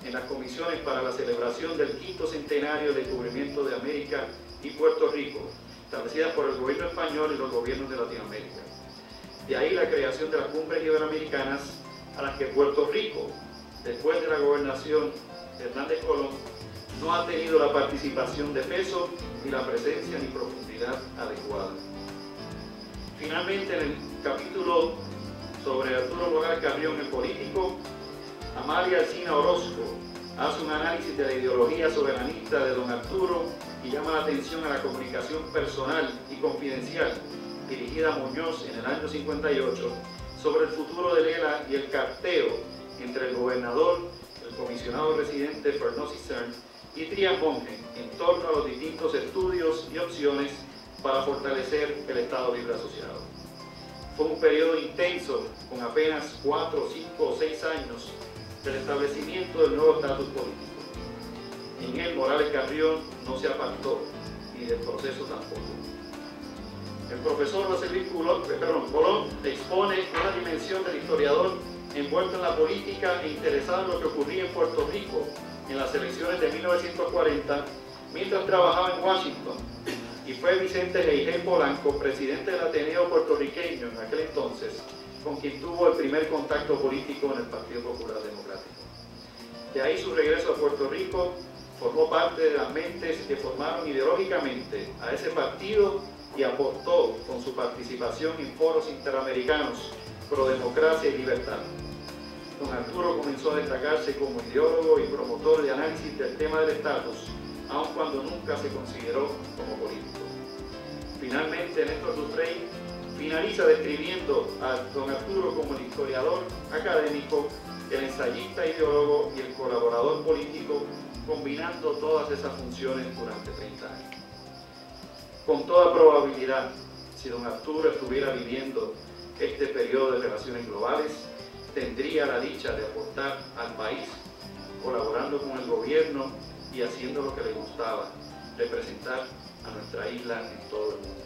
en las comisiones para la celebración del 5º centenario del descubrimiento de América y Puerto Rico, establecidas por el gobierno español y los gobiernos de Latinoamérica. De ahí la creación de las cumbres iberoamericanas, a las que Puerto Rico, después de la gobernación de Hernández Colón, no ha tenido la participación de peso, ni la presencia ni profundidad adecuada. Finalmente, en el capítulo sobre Arturo Morales Carrión, el político, Amalia Alsina Orozco hace un análisis de la ideología soberanista de don Arturo y llama la atención a la comunicación personal y confidencial dirigida a Muñoz en el año 58 sobre el futuro de Lela y el carteo entre el gobernador, el comisionado residente Fernó Cizern y Trías Monge en torno a los distintos estudios y opciones para fortalecer el Estado Libre Asociado. Fue un periodo intenso, con apenas 4, 5 o 6 años del establecimiento del nuevo estatus político. En él Morales Carrión no se apartó, ni del proceso tampoco. El profesor José Luis Colón expone una dimensión del historiador envuelto en la política e interesado en lo que ocurría en Puerto Rico en las elecciones de 1940, mientras trabajaba en Washington, y fue Vicente Leijén Polanco, presidente del Ateneo puertorriqueño en aquel entonces, con quien tuvo el primer contacto político en el Partido Popular Democrático. De ahí su regreso a Puerto Rico, formó parte de las mentes que formaron ideológicamente a ese partido y aportó con su participación en foros interamericanos pro democracia y libertad. Don Arturo comenzó a destacarse como ideólogo y promotor de análisis del tema del estatus, aun cuando nunca se consideró como político. Finalmente, Néstor Dufresne finaliza describiendo a don Arturo como el historiador académico, el ensayista ideólogo y el colaborador político, combinando todas esas funciones durante 30 años. Con toda probabilidad, si don Arturo estuviera viviendo este periodo de relaciones globales, tendría la dicha de aportar al país, colaborando con el gobierno y haciendo lo que le gustaba, representar a nuestra isla en todo el mundo.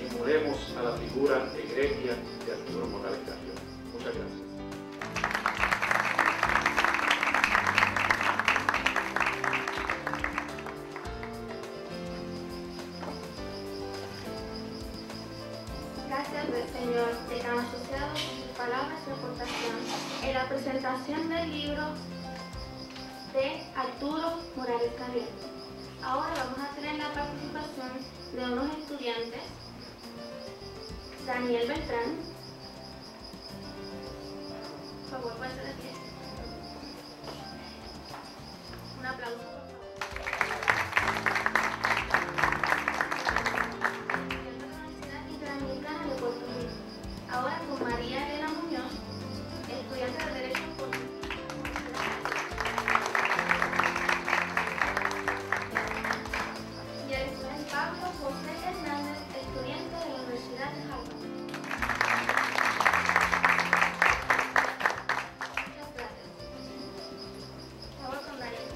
Emulemos a la figura egregia de Arturo Morales Carrión. Muchas gracias. Gracias, señor decano asociado, por sus palabras y aportación en la presentación del libro de Arturo Morales Carrión. Ahora vamos a tener la participación de unos estudiantes. Daniel Beltrán. Por favor, póngase de pie. Un aplauso, por favor. De la Universidad Interamericana de Puerto Rico. Ahora con María Elena Muñoz, estudiante de Derecho por y el estudiante Pablo José Hernández, estudiante de la Universidad de Harvard. Muchas gracias. Por favor, con Daniel.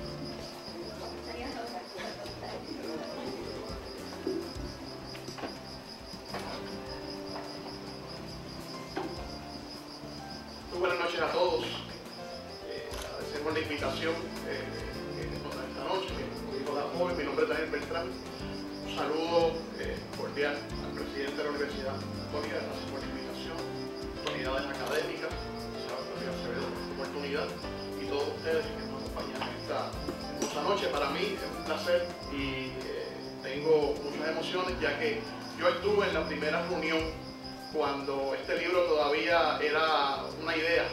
Muy buenas noches a todos. Agradecemos la invitación esta noche. Como dijo la joven, mi nombre es Daniel Beltrán. Un saludo cordial al presidente de la Universidad Victoria, gracias por la invitación, autoridades académicas, señor Acevedo, por su oportunidad, y todos ustedes que nos acompañan esta hermosa noche. Para mí es un placer y tengo muchas emociones, ya que yo estuve en la primera reunión cuando este libro todavía era una idea,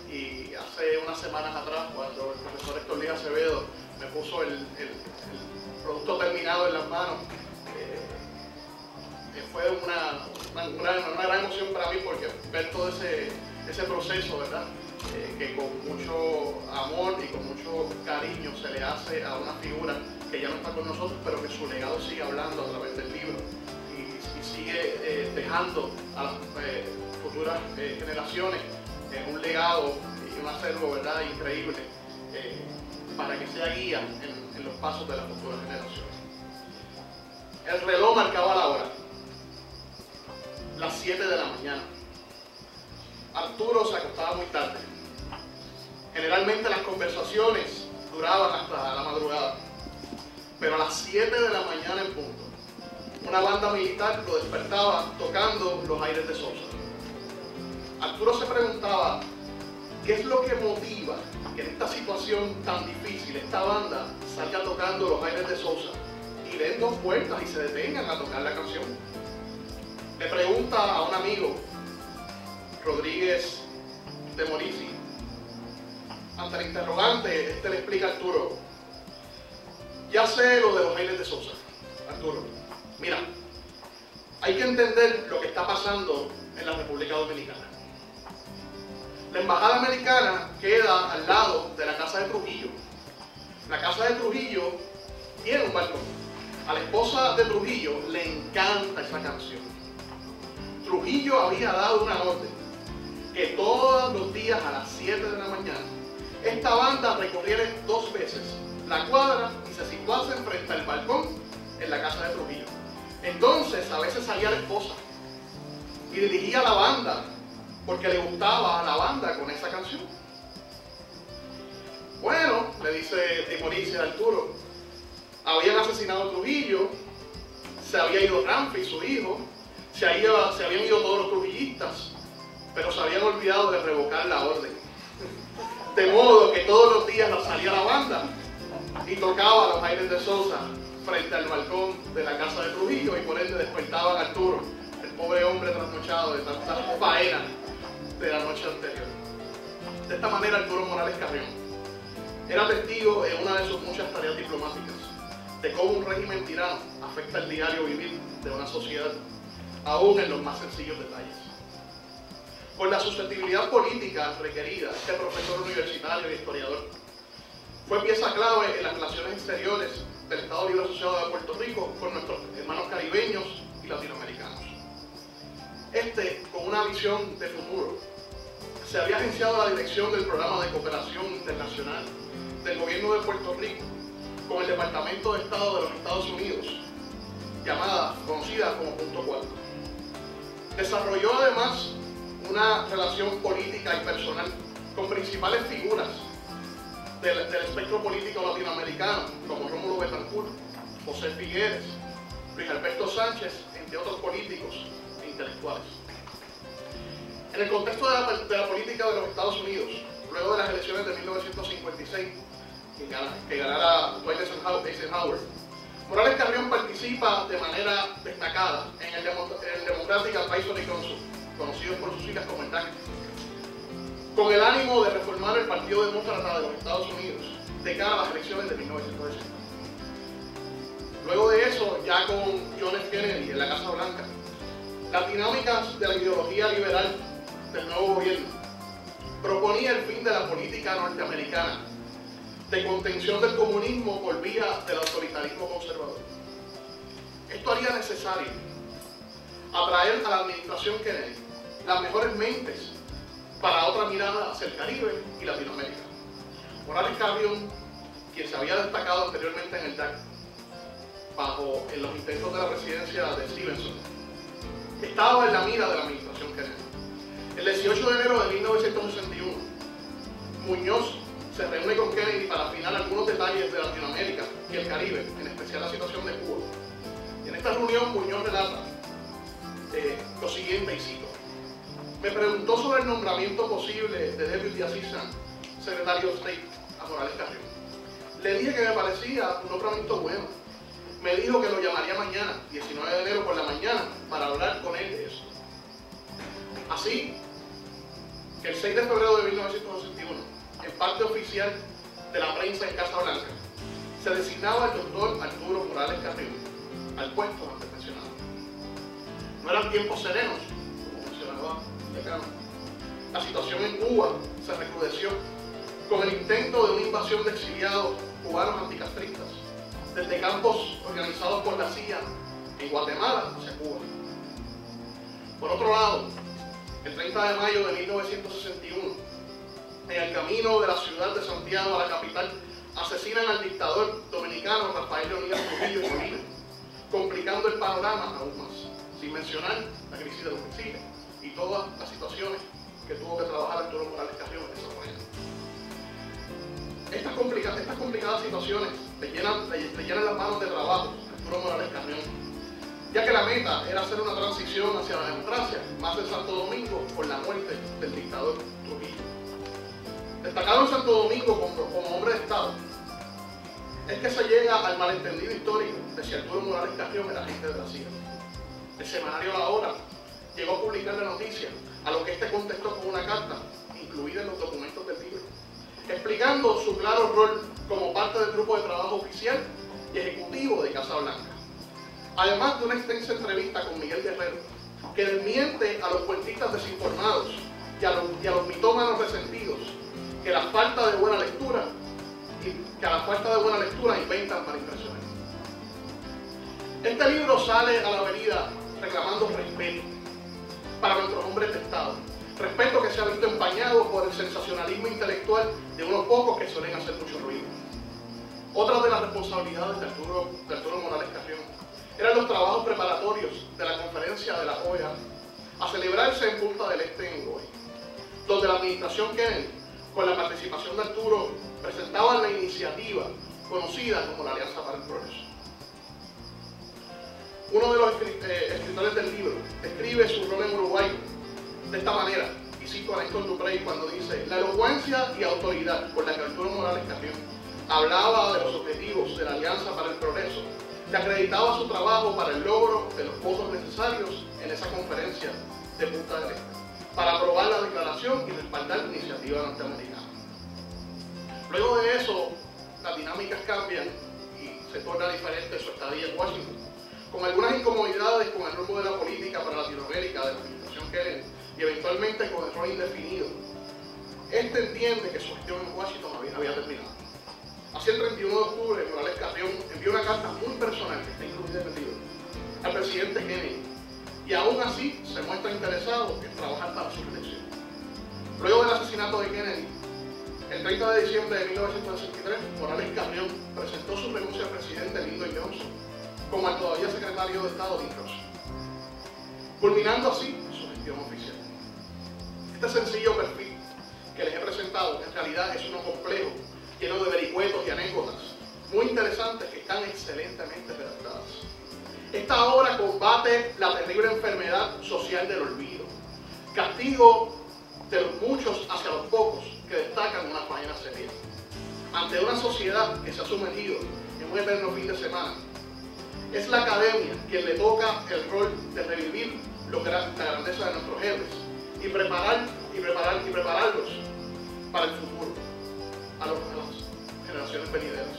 y hace unas semanas atrás, cuando el profesor Héctor Luis Acevedo me puso el producto terminado en las manos, fue una gran emoción para mí, porque ver todo ese proceso, ¿verdad? Que con mucho amor y con mucho cariño se le hace a una figura que ya no está con nosotros, pero que su legado sigue hablando a través del libro y sigue dejando a las futuras generaciones un legado y un acervo, ¿verdad?, increíble, para que sea guía en los pasos de las futuras generaciones. El reloj marcaba la hora, las 7 de la mañana. Arturo se acostaba muy tarde. Generalmente las conversaciones duraban hasta la madrugada, pero a las 7 de la mañana en punto, una banda militar lo despertaba tocando Los Aires de Sousa. Arturo se preguntaba, ¿qué es lo que motiva que en esta situación tan difícil esta banda salga tocando Los Aires de Sousa y den dos vueltas y se detengan a tocar la canción? Le pregunta a un amigo, Rodríguez de Morici. Ante el interrogante, este le explica a Arturo, ya sé lo de Los Aires de Sousa, Arturo. Mira, hay que entender lo que está pasando en la República Dominicana. La embajada americana queda al lado de la casa de Trujillo. La casa de Trujillo tiene un balcón. A la esposa de Trujillo le encanta esa canción. Trujillo había dado una orden que todos los días a las 7 de la mañana esta banda recorriera 2 veces la cuadra y se situase frente al balcón en la casa de Trujillo. Entonces a veces salía la esposa y dirigía la banda porque le gustaba a la banda con esa canción. Bueno, le dice Timorice a Arturo, habían asesinado a Trujillo, se había ido Ramfi, su hijo, se habían ido todos los trujillistas, pero se habían olvidado de revocar la orden. De modo que todos los días salía la banda y tocaba Los Aires de Sousa frente al balcón de la casa de Trujillo, y por ende despertaban a Arturo, el pobre hombre trasnochado de tantas faenas de la noche anterior. De esta manera Arturo Morales Carrión era testigo en una de sus muchas tareas diplomáticas de cómo un régimen tirano afecta el diario vivir de una sociedad, aún en los más sencillos detalles. Por la susceptibilidad política requerida, este profesor universitario y historiador fue pieza clave en las relaciones exteriores del Estado Libre Asociado de Puerto Rico con nuestros hermanos caribeños y latinoamericanos. Con una visión de futuro, se había agenciado la dirección del Programa de Cooperación Internacional del Gobierno de Puerto Rico con el Departamento de Estado de los Estados Unidos, conocida como Punto 4. Desarrolló además una relación política y personal con principales figuras del espectro político latinoamericano, como Rómulo Betancourt, José Figueres, Luis Alberto Sánchez, entre otros políticos e intelectuales. En el contexto de la política de los Estados Unidos, luego de las elecciones de 1956, que ganara Dwight Eisenhower, Morales Carrión participa de manera destacada en el Democratic Advisory Council, conocido por sus siglas como el DAC, con el ánimo de reformar el Partido Demócrata de los Estados Unidos de cara a las elecciones de 1960. Luego de eso, ya con John F. Kennedy en la Casa Blanca, las dinámicas de la ideología liberal del nuevo gobierno proponía el fin de la política norteamericana de contención del comunismo por vía del autoritarismo conservador. Esto haría necesario atraer a la administración Kennedy las mejores mentes para otra mirada hacia el Caribe y Latinoamérica. Morales Carrión, quien se había destacado anteriormente en el DAC en los intentos de la presidencia de Stevenson, estaba en la mira de la administración Kennedy. El 18 de enero de 1961, Muñoz se reúne con Kennedy para afinar algunos detalles de Latinoamérica y el Caribe, en especial la situación de Cuba. Y en esta reunión Muñoz relata lo siguiente, y cito: me preguntó sobre el nombramiento posible de Deputy Assistant Secretary of State a Morales Carrión. Le dije que me parecía un nombramiento bueno. Me dijo que lo llamaría mañana, 19 de enero por la mañana, para hablar con él de eso. Así que el 6 de febrero de 1961, en parte oficial de la prensa en Casa Blanca, se designaba al doctor Arturo Morales Carrión al puesto antes mencionado. No eran tiempos serenos, como mencionaba Decano. La situación en Cuba se recrudeció con el intento de una invasión de exiliados cubanos anticastristas desde campos organizados por la CIA en Guatemala hacia Cuba. Por otro lado, el 30 de mayo de 1961, en el camino de la ciudad de Santiago a la capital, asesinan al dictador dominicano Rafael Leónidas Trujillo y Molina, complicando el panorama aún más, sin mencionar la crisis de los misiles y todas las situaciones que tuvo que trabajar Arturo Morales Carrión en esa mañana. Estas complicadas situaciones le llenan las manos de trabajo a Arturo Morales Carrión, ya que la meta era hacer una transición hacia la democracia, más en Santo Domingo por la muerte del dictador Trujillo. Destacado en Santo Domingo como hombre de Estado, es que se llega al malentendido histórico de si Arturo Morales Carrión era agente de la CIA. El semanario La Hora llegó a publicar la noticia, a lo que este contestó con una carta, incluida en los documentos del libro, explicando su claro rol como parte del grupo de trabajo oficial y ejecutivo de Casa Blanca. Además de una extensa entrevista con Miguel Guerrero, que desmiente a los cuentistas desinformados y a los mitómanos resentidos que a la falta de buena lectura inventan para impresionar. Este libro sale a la avenida reclamando respeto para nuestros hombres de Estado, respeto que se ha visto empañado por el sensacionalismo intelectual de unos pocos que suelen hacer mucho ruido. Otra de las responsabilidades de Arturo Morales Carrión eran los trabajos preparatorios de la conferencia de la OEA a celebrarse en Punta del Este, en Hawái, donde la administración Kennedy, con la participación de Arturo, presentaba la iniciativa conocida como la Alianza para el Progreso. Uno de los escritores del libro describe su rol en Uruguay de esta manera, y cito a Néstor Duprey cuando dice: la elocuencia y autoridad con la que Arturo Morales Carrión hablaba de los objetivos de la Alianza para el Progreso, que acreditaba su trabajo para el logro de los votos necesarios en esa conferencia de Punta del Este, para aprobar la declaración y respaldar la iniciativa norteamericana. Luego de eso, las dinámicas cambian y se torna diferente su estadía en Washington, con algunas incomodidades con el rumbo de la política para Latinoamérica de la administración Kennedy y eventualmente con el rol indefinido. Este entiende que su gestión en Washington había terminado. Así, el 31 de octubre, Morales Carrión envió una carta muy personal, que está incluida en el libro, al presidente Kennedy, y aún así se muestra interesado en trabajar para su reelección. Luego del asesinato de Kennedy, El 30 de diciembre de 1963, Morales Carrión presentó su renuncia al presidente Lyndon Johnson como al todavía secretario de Estado Dick Cheney, culminando así su gestión oficial. Este sencillo perfil que les he presentado en realidad es uno complejo, lleno de vericuetos y anécdotas muy interesantes que están excelentemente redactadas. Esta obra combate la terrible enfermedad social del olvido, castigo de los muchos hacia los pocos que destacan una faena seria. Ante una sociedad que se ha sumergido en un eterno fin de semana, es la academia quien le toca el rol de revivir la grandeza de nuestros héroes y prepararlos para el futuro, a las generaciones venideras.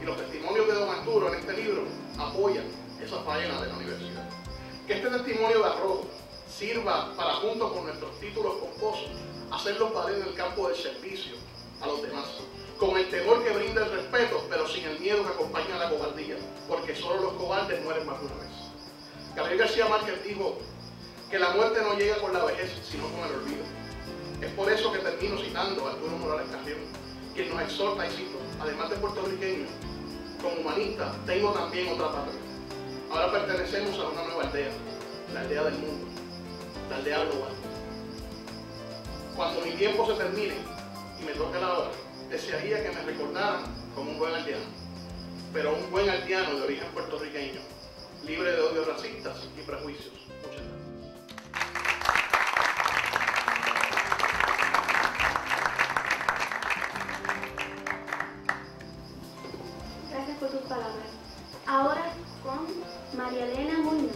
Y los testimonios de don Arturo en este libro apoyan esa faena de la universidad. Que este testimonio de arrojo sirva para, junto con nuestros títulos pomposos, hacerlos valer en el campo del servicio a los demás, con el temor que brinda el respeto, pero sin el miedo que acompaña a la cobardía, porque solo los cobardes mueren más de una vez. Gabriel García Márquez dijo que la muerte no llega con la vejez, sino con el olvido. Es por eso que termino citando a Arturo Morales Carrión, quien nos exhorta, y cito: además de puertorriqueño, como humanista, tengo también otra patria. Ahora pertenecemos a una nueva aldea, la aldea del mundo, la aldea global. Cuando mi tiempo se termine y me toque la hora, desearía que me recordaran como un buen aldeano, pero un buen aldeano de origen puertorriqueño, libre de odios racistas y prejuicios. Muchas gracias. Gracias por tus palabras. Ahora con María Elena Muñoz.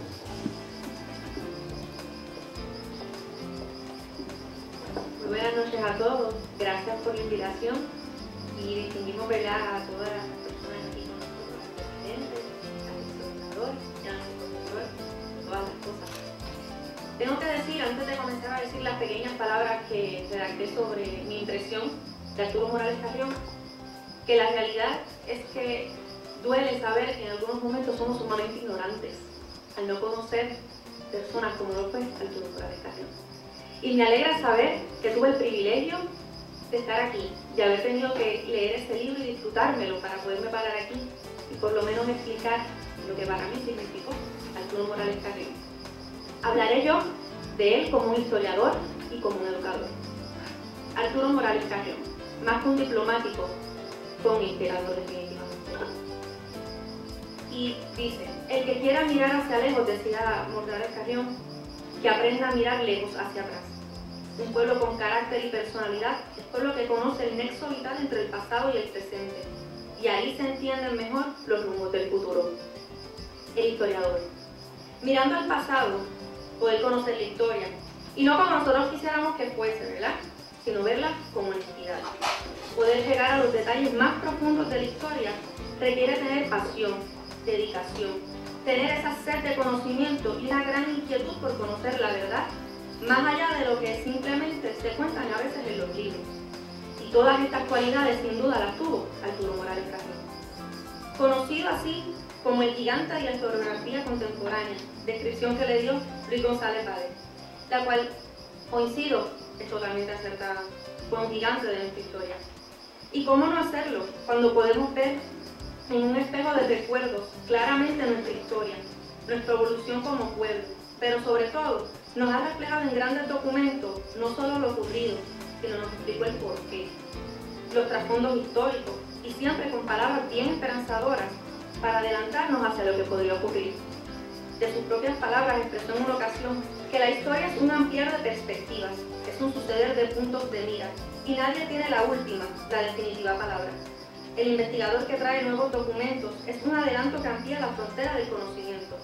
Muy buenas noches a todos. Gracias por la invitación y distinguimos, ¿verdad?, a todas las personas aquí con nosotros, al presidente, al exgobernador, al profesor, todas las cosas. Tengo que decir, antes de comenzar a decir las pequeñas palabras que redacté sobre mi impresión de Arturo Morales Carrión, que la realidad es que duele saber que en algunos momentos somos sumamente ignorantes al no conocer personas como lo fue Arturo Morales Carrión. Y me alegra saber que tuve el privilegio de estar aquí, de haber tenido que leer ese libro y disfrutármelo para poderme parar aquí y por lo menos explicar lo que para mí significó Arturo Morales Carrión. Hablaré yo de él como un historiador y como un educador. Arturo Morales Carrión, más que un diplomático, fue un inspirador definitivamente. Y dice: el que quiera mirar hacia lejos, decía Morales Carrión, que aprenda a mirar lejos hacia atrás. Un pueblo con carácter y personalidad es pueblo que conoce el nexo vital entre el pasado y el presente, y ahí se entienden mejor los rumbos del futuro. El historiador, mirando al pasado, poder conocer la historia, y no como nosotros quisiéramos que fuese, ¿verdad?, sino verla con honestidad. Poder llegar a los detalles más profundos de la historia requiere tener pasión, dedicación, tener esa sed de conocimiento y una gran inquietud por conocer la verdad, más allá de lo que simplemente se cuentan a veces en los libros. Y todas estas cualidades sin duda las tuvo Arturo Morales Carrión. Conocido así como el gigante de la historiografía contemporánea, descripción que le dio Luis González Bade, la cual, coincido, es totalmente acertada, fue un gigante de nuestra historia. ¿Y cómo no hacerlo cuando podemos ver en un espejo de recuerdos claramente nuestra historia, nuestra evolución como pueblo, pero sobre todo nos ha reflejado en grandes documentos no solo lo ocurrido, sino nos explicó el porqué, los trasfondos históricos y siempre con palabras bien esperanzadoras para adelantarnos hacia lo que podría ocurrir. De sus propias palabras expresó en una ocasión que la historia es un ampliar de perspectivas, es un suceder de puntos de mira y nadie tiene la última, la definitiva palabra. El investigador que trae nuevos documentos es un adelanto que amplía la frontera del conocimiento,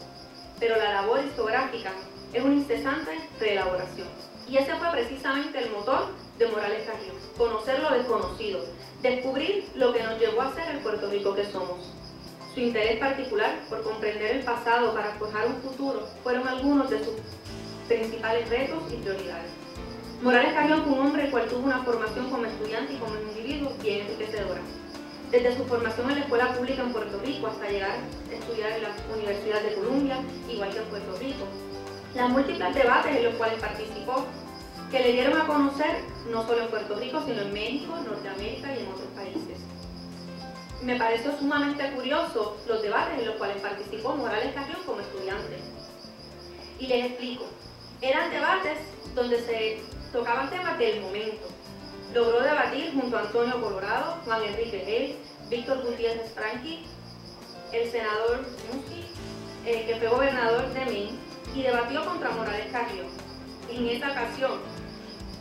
pero la labor historiográfica es una incesante reelaboración. Y ese fue precisamente el motor de Morales Carrión, conocer lo desconocido, descubrir lo que nos llevó a ser el Puerto Rico que somos. Su interés particular por comprender el pasado para forjar un futuro fueron algunos de sus principales retos y prioridades. Morales Carrión fue un hombre el cual tuvo una formación como estudiante y como individuo bien enriquecedora. Desde su formación en la escuela pública en Puerto Rico hasta llegar a estudiar en la Universidad de Columbia, igual que en Puerto Rico. Las múltiples debates en los cuales participó que le dieron a conocer no solo en Puerto Rico, sino en México, Norteamérica y en otros países. Me pareció sumamente curioso los debates en los cuales participó Morales Carrión como estudiante. Y les explico. Eran debates donde se tocaban temas del momento. Logró debatir junto a Antonio Colorado, Juan Enrique Gell, Víctor Gutiérrez Franqui, el senador Muskie, que fue gobernador de Maine, y debatió contra Morales Carrión. En esa ocasión,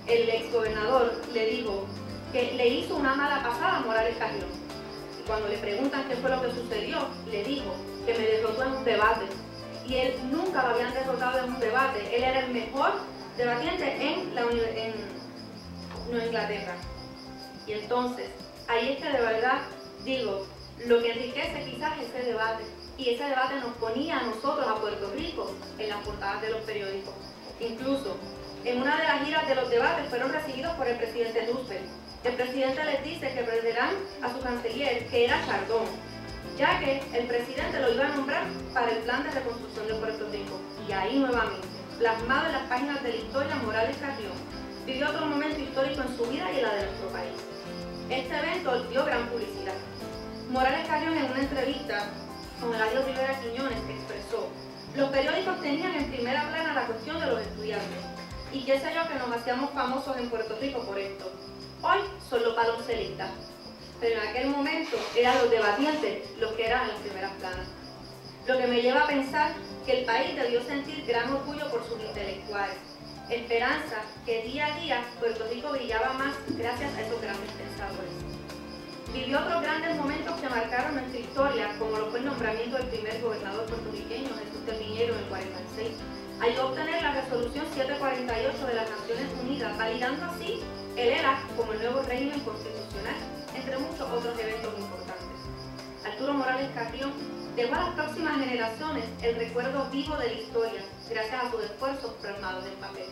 el exgobernador le dijo que le hizo una mala pasada a Morales Carrión. Y cuando le preguntan qué fue lo que sucedió, le dijo que me derrotó en un debate. Y él nunca lo habían derrotado en un debate. Él era el mejor debatiente en Nueva Inglaterra. Y entonces, ahí es que de verdad digo, lo que enriquece quizás ese debate. Y ese debate nos ponía a nosotros, a Puerto Rico, en las portadas de los periódicos. Incluso, en una de las giras de los debates fueron recibidos por el presidente Roosevelt. El presidente les dice que perderán a su canciller, que era Chardon, ya que el presidente lo iba a nombrar para el plan de reconstrucción de Puerto Rico. Y ahí nuevamente, plasmado en las páginas de la historia, Morales Carrión vivió otro momento histórico en su vida y en la de nuestro país. Este evento dio gran publicidad. Morales Carrión, en una entrevista con Eladio Rivera Quiñones, expresó: los periódicos tenían en primera plana la cuestión de los estudiantes, y qué sé yo que nos hacíamos famosos en Puerto Rico por esto. Hoy son los baloncelistas, pero en aquel momento eran los debatientes los que eran en las primeras planas. Lo que me lleva a pensar que el país debió sentir gran orgullo por sus intelectuales, esperanza que día a día Puerto Rico brillaba más gracias a esos grandes pensadores. Vivió otros grandes momentos que marcaron nuestra historia, como lo fue el nombramiento del primer gobernador puertorriqueño, Jesús del Piñero, en el 46. Ayudó a obtener la resolución 748 de las Naciones Unidas, validando así el ERA como el nuevo régimen constitucional, entre muchos otros eventos importantes. Arturo Morales Carrión dejó a las próximas generaciones el recuerdo vivo de la historia, gracias a sus esfuerzos plasmados en papel.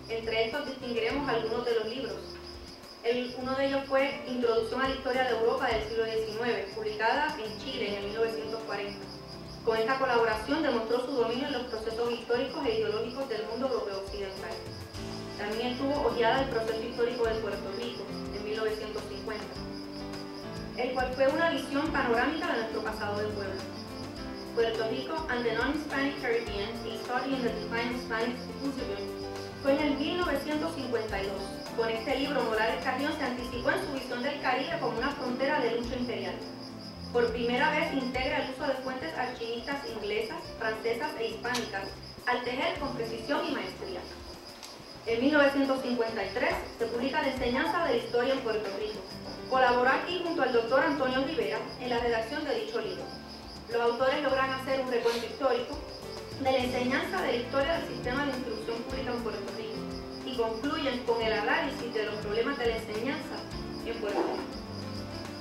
Entre estos distinguiremos algunos de los libros. Uno de ellos fue Introducción a la Historia de Europa del siglo XIX, publicada en Chile en 1940. Con esta colaboración demostró su dominio en los procesos históricos e ideológicos del mundo europeo occidental. También estuvo ojeada el proceso histórico de Puerto Rico en 1950, el cual fue una visión panorámica de nuestro pasado del pueblo. Puerto Rico and the Non-Hispanic Caribbean, a Study in the Decline of Spanish Exclusivism, fue en el 1952. Con este libro, Morales Carrión se anticipó en su visión del Caribe como una frontera de lucha imperial. Por primera vez integra el uso de fuentes archivistas inglesas, francesas e hispánicas, al tejer con precisión y maestría. En 1953 se publica La enseñanza de la historia en Puerto Rico. Colaboró aquí junto al doctor Antonio Rivera en la redacción de dicho libro. Los autores logran hacer un recuento histórico de la enseñanza de la historia del sistema de instrucción pública en Puerto Rico y concluyen con el análisis de los problemas de la enseñanza en Puerto Rico.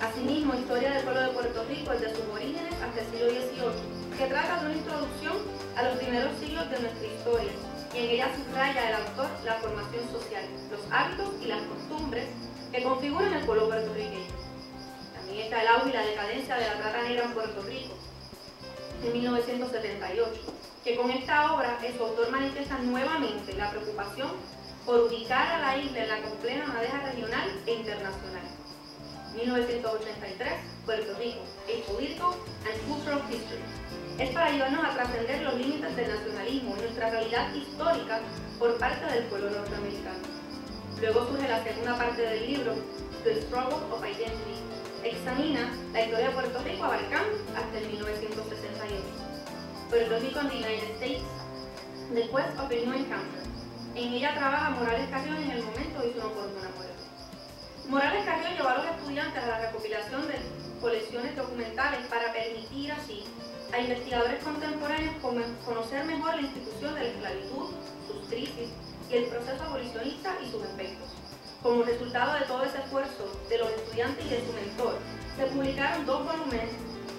Asimismo, Historia del pueblo de Puerto Rico desde sus orígenes hasta el siglo XVIII, que trata de una introducción a los primeros siglos de nuestra historia, y en ella subraya el autor la formación social, los hábitos y las costumbres que configuran el pueblo puertorriqueño. También está el auge y la decadencia de la trata negra en Puerto Rico, en 1978, que con esta obra el su autor manifiesta nuevamente la preocupación por ubicar a la isla en la compleja madeja regional e internacional. 1983, Puerto Rico, a Political and Cultural History. Es para ayudarnos a trascender los límites del nacionalismo y nuestra realidad histórica por parte del pueblo norteamericano. Luego surge la segunda parte del libro, The Struggle of Identity. Examina la historia de Puerto Rico abarcando hasta el 1968. Puerto Rico and the United States, The Quest of a New Encounter. En ella trabaja Morales Carrión en el momento de su oportuna muerte. Morales Carrión llevó a los estudiantes a la recopilación de colecciones documentales para permitir así a investigadores contemporáneos conocer mejor la institución de la esclavitud, sus crisis y el proceso abolicionista y sus efectos. Como resultado de todo ese esfuerzo de los estudiantes y de su mentor, se publicaron 2 volúmenes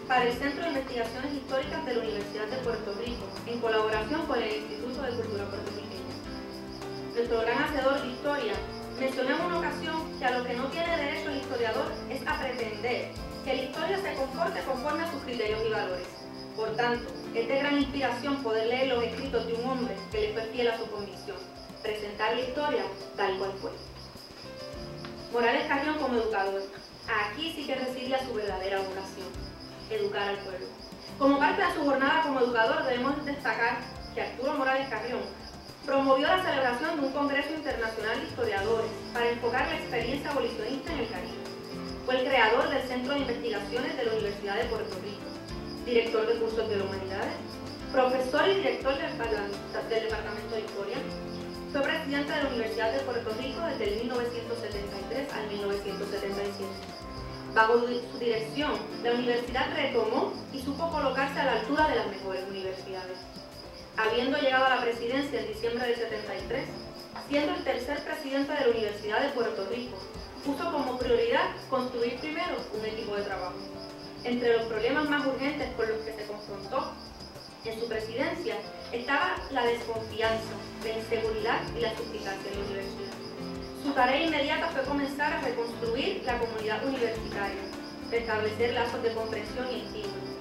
para el Centro de Investigaciones Históricas de la Universidad de Puerto Rico, en colaboración con el Instituto de Cultura Puertorriqueña. Nuestro gran hacedor de historia mencionó en una ocasión que a lo que no tiene derecho el historiador es a pretender que la historia se comporte conforme a sus criterios y valores. Por tanto, es de gran inspiración poder leer los escritos de un hombre que le fue fiel a su convicción. presentar la historia tal cual fue. Morales Carrión como educador. Aquí sí que residía su verdadera vocación, educar al pueblo. Como parte de su jornada como educador debemos destacar que Arturo Morales Carrión promovió la celebración de un Congreso Internacional de Historiadores para enfocar la experiencia abolicionista en el Caribe. Fue el creador del Centro de Investigaciones de la Universidad de Puerto Rico, director de cursos de la Humanidades, profesor y director del Departamento de Historia. Fue presidente de la Universidad de Puerto Rico desde el 1973 al 1977. Bajo su dirección, la universidad retomó y supo colocarse a la altura de las mejores universidades. Habiendo llegado a la presidencia en diciembre del 73, siendo el tercer presidente de la Universidad de Puerto Rico, puso como prioridad construir primero un equipo de trabajo. Entre los problemas más urgentes con los que se confrontó en su presidencia estaba la desconfianza, la inseguridad y la suspicacia en la universidad. Su tarea inmediata fue comenzar a reconstruir la comunidad universitaria, restablecer lazos de comprensión y estímulo.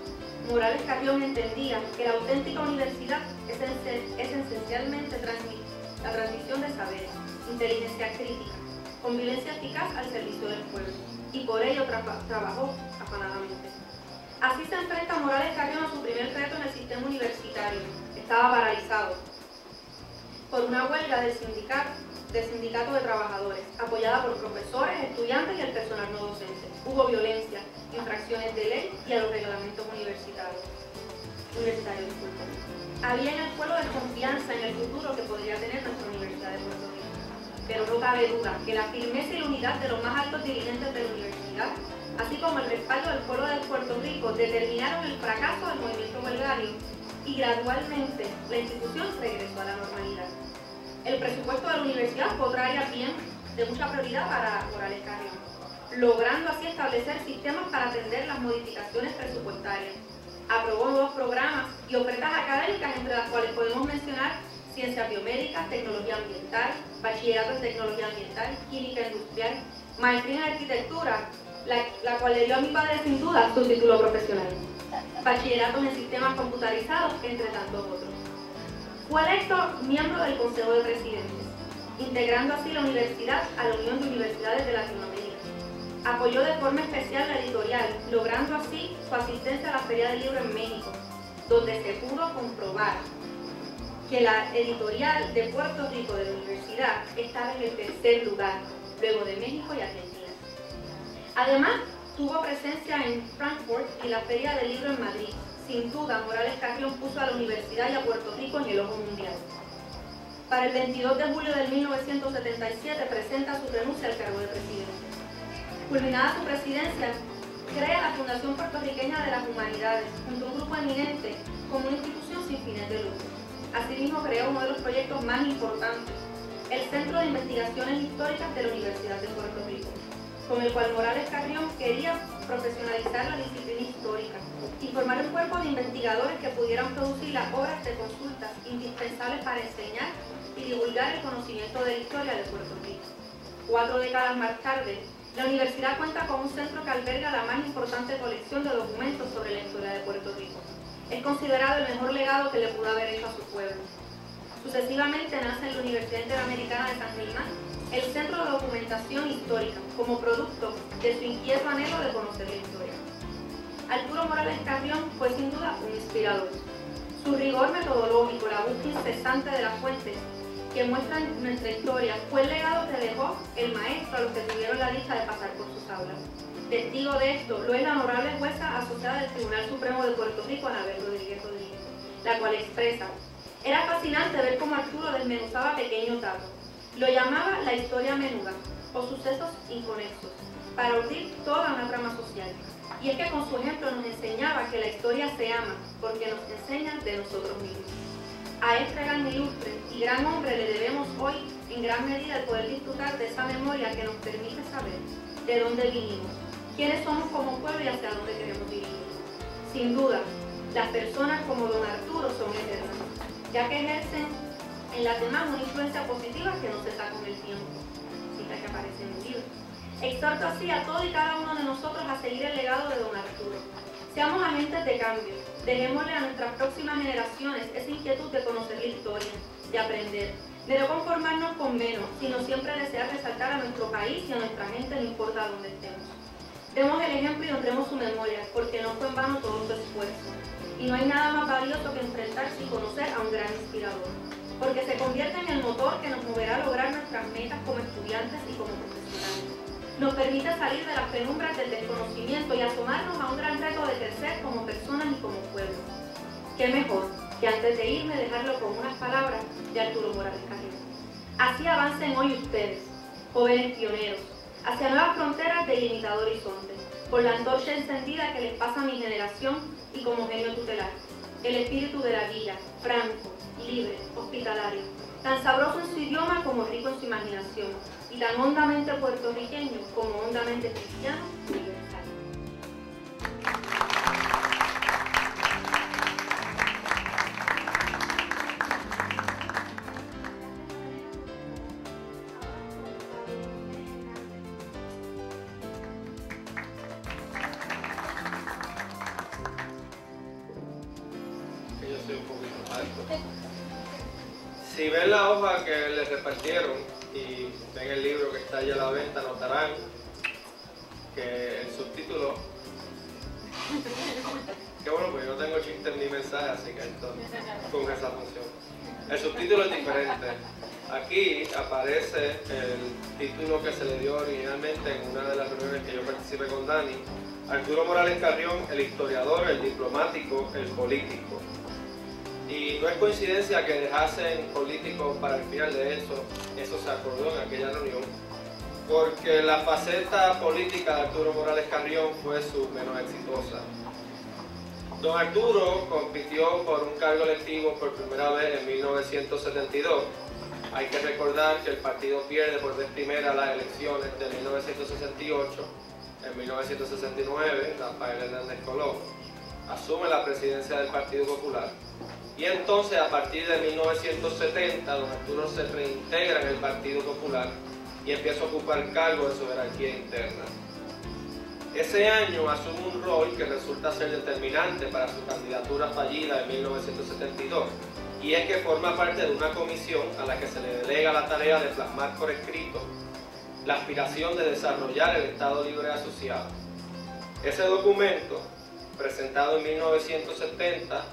Morales Carrión entendía que la auténtica universidad es esencialmente la transmisión de saberes, inteligencia crítica, convivencia eficaz al servicio del pueblo, y por ello trabajó afanadamente. Así se enfrenta Morales Carrión a su primer reto en el sistema universitario. Estaba paralizado por una huelga del sindicato de trabajadores, apoyada por profesores, estudiantes y el personal no docente. Hubo violencia, infracciones de ley y a los reglamentos universitarios. Había en el pueblo desconfianza en el futuro que podría tener nuestra Universidad de Puerto Rico. Pero no cabe duda que la firmeza y la unidad de los más altos dirigentes de la universidad, así como el respaldo del pueblo de Puerto Rico, determinaron el fracaso del movimiento huelgario y gradualmente la institución regresó a la normalidad. El presupuesto de la universidad fue otra área bien de mucha prioridad para Morales Carrión, logrando así establecer sistemas para atender las modificaciones presupuestarias. Aprobó nuevos programas y ofertas académicas, entre las cuales podemos mencionar ciencias biomédicas, tecnología ambiental, bachillerato en tecnología ambiental, química industrial, maestría en arquitectura, la cual le dio a mi padre sin duda su título profesional, bachilleratos en sistemas computarizados, entre tantos otros. Fue electo miembro del Consejo de Presidentes, integrando así la universidad a la Unión de Universidades de Latinoamérica. Apoyó de forma especial la editorial, logrando así su asistencia a la Feria del Libro en México, donde se pudo comprobar que la editorial de Puerto Rico de la universidad estaba en el tercer lugar, luego de México y Argentina. Además, tuvo presencia en Frankfurt y la Feria del Libro en Madrid. Sin duda, Morales Carrión puso a la universidad y a Puerto Rico en el ojo mundial. Para el 22 de julio de 1977 presenta su renuncia al cargo de presidente. Culminada su presidencia, crea la Fundación Puertorriqueña de las Humanidades, junto a un grupo eminente, como una institución sin fines de lucro. Asimismo, creó uno de los proyectos más importantes, el Centro de Investigaciones Históricas de la Universidad de Puerto Rico, con el cual Morales Carrión quería profesionalizar la disciplina histórica y formar un cuerpo de investigadores que pudieran producir las obras de consultas indispensables para enseñar y divulgar el conocimiento de la historia de Puerto Rico. 4 décadas más tarde, la universidad cuenta con un centro que alberga la más importante colección de documentos sobre la historia de Puerto Rico. Es considerado el mejor legado que le pudo haber hecho a su pueblo. Sucesivamente nace en la Universidad Interamericana de San Germán el Centro de Documentación Histórica, como producto de su inquieto anhelo de conocer la historia. Arturo Morales Carrión fue sin duda un inspirador. Su rigor metodológico, la búsqueda incesante de las fuentes que muestran nuestra historia, fue el legado que dejó el maestro a los que tuvieron la dicha de pasar por sus aulas. Testigo de esto lo es la honorable jueza asociada del Tribunal Supremo de Puerto Rico, Anabel Rodríguez Rodríguez, la cual expresa: era fascinante ver cómo Arturo desmenuzaba pequeños datos. Lo llamaba la historia menuda, o sucesos inconexos, para urdir toda una trama social. Y es que con su ejemplo nos enseñaba que la historia se ama, porque nos enseña de nosotros mismos. A este gran ilustre y gran hombre le debemos hoy, en gran medida, el poder disfrutar de esa memoria que nos permite saber de dónde vinimos, quiénes somos como pueblo y hacia dónde queremos dirigir. Sin duda, las personas como don Arturo son eternas, ya que ejercen en las demás una influencia positiva que no se está con el tiempo, cita que aparece en el libro. Exhorto así a todo y cada uno de nosotros a seguir el legado de don Arturo. Seamos agentes de cambio, dejémosle a nuestras próximas generaciones esa inquietud de conocer la historia, de aprender, de no conformarnos con menos, sino siempre desear resaltar a nuestro país y a nuestra gente, no importa dónde estemos. Demos el ejemplo y honremos su memoria, porque no fue en vano todo su esfuerzo. Y no hay nada más valioso que enfrentarse y conocer a un gran inspirador, porque se convierte en el motor que nos moverá a lograr nuestras metas como estudiantes y como profesionales. Nos permite salir de las penumbras del desconocimiento y asomarnos a un gran reto de crecer como personas y como pueblo. ¿Qué mejor que antes de irme dejarlo con unas palabras de Arturo Morales Carrión? Así avancen hoy ustedes, jóvenes pioneros, hacia nuevas fronteras de ilimitado horizonte, por la antorcha encendida que les pasa a mi generación y como genio tutelar. El espíritu de la villa, franco, libre, hospitalario, tan sabroso en su idioma como rico en su imaginación, y tan hondamente puertorriqueño como hondamente cristiano y universal. Yo soy un poquito alto. Si ven la hoja que les repartieron y ven el libro que está allá a la venta, notarán que el subtítulo, que bueno, pues yo no tengo chistes ni mensajes, así que esto cumple esa función. El subtítulo es diferente. Aquí aparece el título que se le dio originalmente en una de las reuniones que yo participé con Dani: Arturo Morales Carrión, el historiador, el diplomático, el político. Y no es coincidencia que dejasen políticos para el final de eso se acordó en aquella reunión, porque la faceta política de Arturo Morales Carrión fue su menos exitosa. Don Arturo compitió por un cargo electivo por primera vez en 1972. Hay que recordar que el partido pierde por vez primera las elecciones de 1968. En 1969, Rafael Hernández Colón asume la presidencia del Partido Popular. Y entonces, a partir de 1970, don Arturo se reintegra en el Partido Popular y empieza a ocupar cargos de su jerarquía interna. Ese año asume un rol que resulta ser determinante para su candidatura fallida en 1972, y es que forma parte de una comisión a la que se le delega la tarea de plasmar por escrito la aspiración de desarrollar el Estado Libre Asociado. Ese documento, presentado en 1970,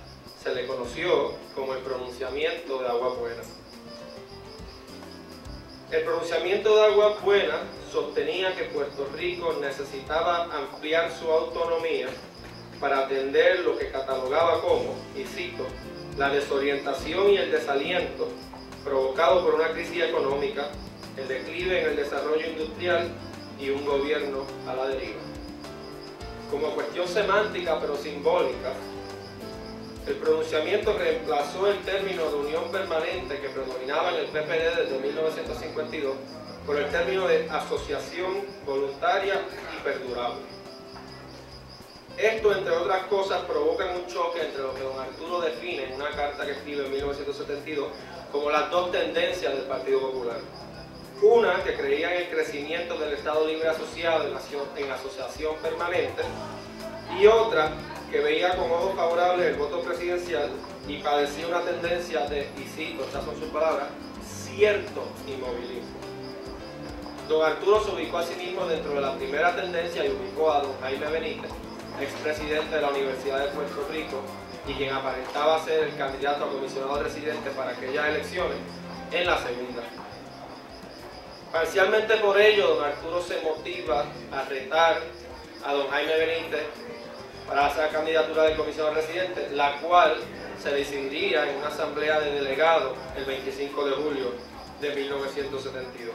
se le conoció como el pronunciamiento de Aguas Buenas. El pronunciamiento de Aguas Buenas sostenía que Puerto Rico necesitaba ampliar su autonomía para atender lo que catalogaba como, y cito, la desorientación y el desaliento provocado por una crisis económica, el declive en el desarrollo industrial y un gobierno a la deriva. Como cuestión semántica pero simbólica, el pronunciamiento reemplazó el término de unión permanente que predominaba en el PPD desde 1952 por el término de asociación voluntaria y perdurable. Esto, entre otras cosas, provoca un choque entre lo que don Arturo define en una carta que escribe en 1972 como las dos tendencias del Partido Popular. Una, que creía en el crecimiento del Estado Libre Asociado en asociación permanente, y otra, que veía con ojos favorables el voto presidencial y padecía una tendencia de, y cito, estas son sus palabras, cierto inmovilismo. Don Arturo se ubicó a sí mismo dentro de la primera tendencia y ubicó a don Jaime Benítez, expresidente de la Universidad de Puerto Rico y quien aparentaba ser el candidato a comisionado residente para aquellas elecciones, en la segunda. Parcialmente por ello, don Arturo se motiva a retar a don Jaime Benítez para hacer candidatura de comisionado residente, la cual se decidiría en una asamblea de delegados el 25 de julio de 1972.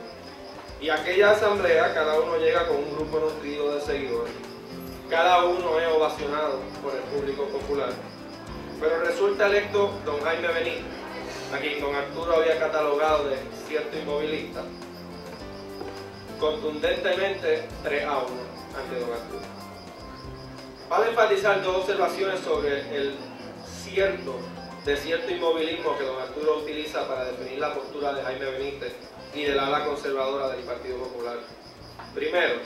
Y aquella asamblea, cada uno llega con un grupo nutrido de seguidores. Cada uno es ovacionado por el público popular. Pero resulta electo don Jaime Benítez, a quien don Arturo había catalogado de cierto inmovilista, contundentemente 3-1 ante don Arturo. Vale enfatizar dos observaciones sobre el cierto inmovilismo que don Arturo utiliza para definir la postura de Jaime Benítez y del ala conservadora del Partido Popular. Primero,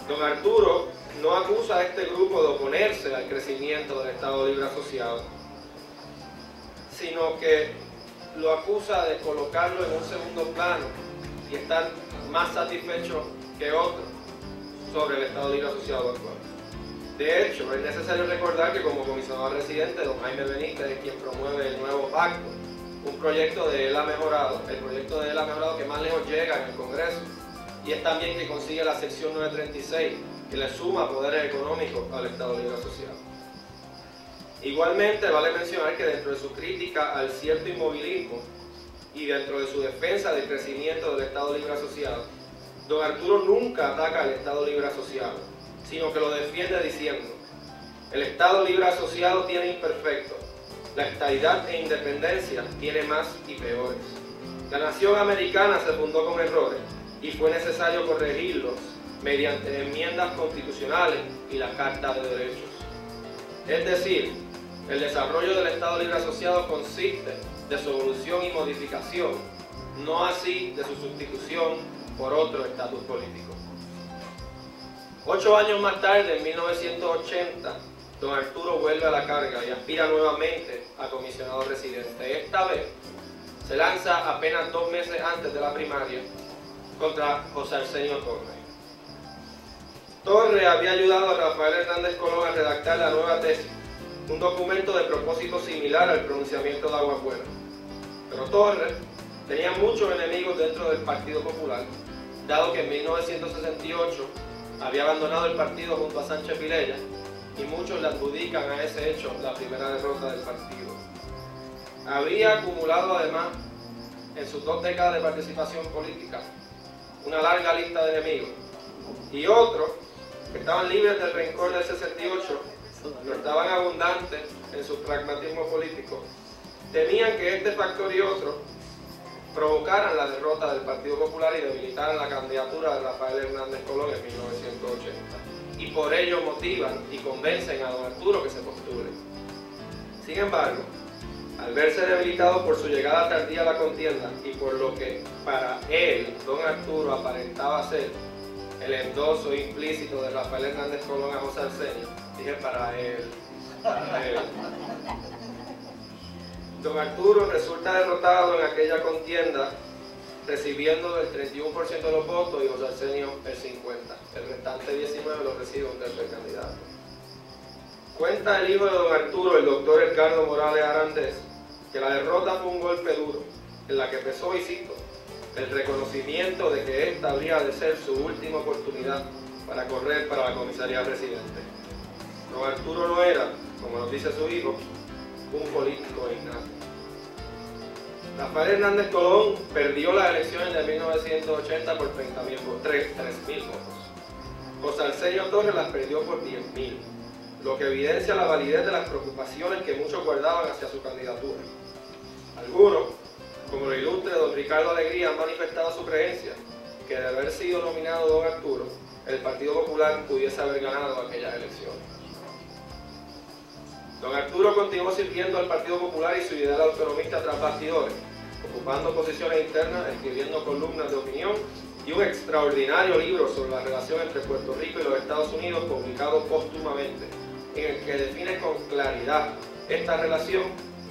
don Arturo no acusa a este grupo de oponerse al crecimiento del Estado Libre Asociado, sino que lo acusa de colocarlo en un segundo plano y estar más satisfecho que otros sobre el Estado Libre Asociado actual. De hecho, es necesario recordar que como comisionado residente, don Jaime Benítez es quien promueve el nuevo pacto, un proyecto de él ha mejorado, el proyecto de él ha mejorado que más lejos llega en el Congreso, y es también que consigue la sección 936, que le suma poderes económicos al Estado Libre Asociado. Igualmente, vale mencionar que dentro de su crítica al cierto inmovilismo y dentro de su defensa del crecimiento del Estado Libre Asociado, don Arturo nunca ataca al Estado Libre Asociado, sino que lo defiende diciendo: el Estado Libre Asociado tiene imperfectos, la estadidad e independencia tiene más y peores. La nación americana se fundó con errores y fue necesario corregirlos mediante enmiendas constitucionales y la Carta de Derechos. Es decir, el desarrollo del Estado Libre Asociado consiste de su evolución y modificación, no así de su sustitución por otro estatus político. 8 años más tarde, en 1980, don Arturo vuelve a la carga y aspira nuevamente a comisionado residente. Esta vez se lanza apenas 2 meses antes de la primaria contra José Arsenio Torres. Torres había ayudado a Rafael Hernández Colón a redactar la nueva tesis, un documento de propósito similar al pronunciamiento de Aguas Buenas. Pero Torres tenía muchos enemigos dentro del Partido Popular, dado que en 1968 había abandonado el partido junto a Sánchez Vilella, y muchos le adjudican a ese hecho la primera derrota del partido. Había acumulado además, en sus 2 décadas de participación política, una larga lista de enemigos, y otros que estaban libres del rencor del 68, no estaban abundantes en su pragmatismo político, temían que este factor y otros provocaran la derrota del Partido Popular y debilitaran la candidatura de Rafael Hernández Colón en 1980. Y por ello motivan y convencen a don Arturo que se postule. Sin embargo, al verse debilitado por su llegada tardía a la contienda y por lo que para él, don Arturo, aparentaba ser el endoso implícito de Rafael Hernández Colón a José Arsenio, dije para él. Don Arturo resulta derrotado en aquella contienda, recibiendo el 31% de los votos y José Arsenio el 50%. El restante 19% lo recibe un tercer candidato. Cuenta el hijo de don Arturo, el doctor Edgardo Morales Arandés, que la derrota fue un golpe duro, en la que pesó, y cito, el reconocimiento de que esta habría de ser su última oportunidad para correr para la comisaría residente. Don Arturo no era, como nos dice su hijo, un político innato. Rafael Hernández Colón perdió las elecciones de 1980 por 3.000 votos. José Arsenio Torres las perdió por 10.000, lo que evidencia la validez de las preocupaciones que muchos guardaban hacia su candidatura. Algunos, como el ilustre don Ricardo Alegría, han manifestado su creencia que de haber sido nominado don Arturo, el Partido Popular pudiese haber ganado aquellas elecciones. Don Arturo continuó sirviendo al Partido Popular y su ideal autonomista tras bastidores, ocupando posiciones internas, escribiendo columnas de opinión y un extraordinario libro sobre la relación entre Puerto Rico y los Estados Unidos, publicado póstumamente, en el que define con claridad esta relación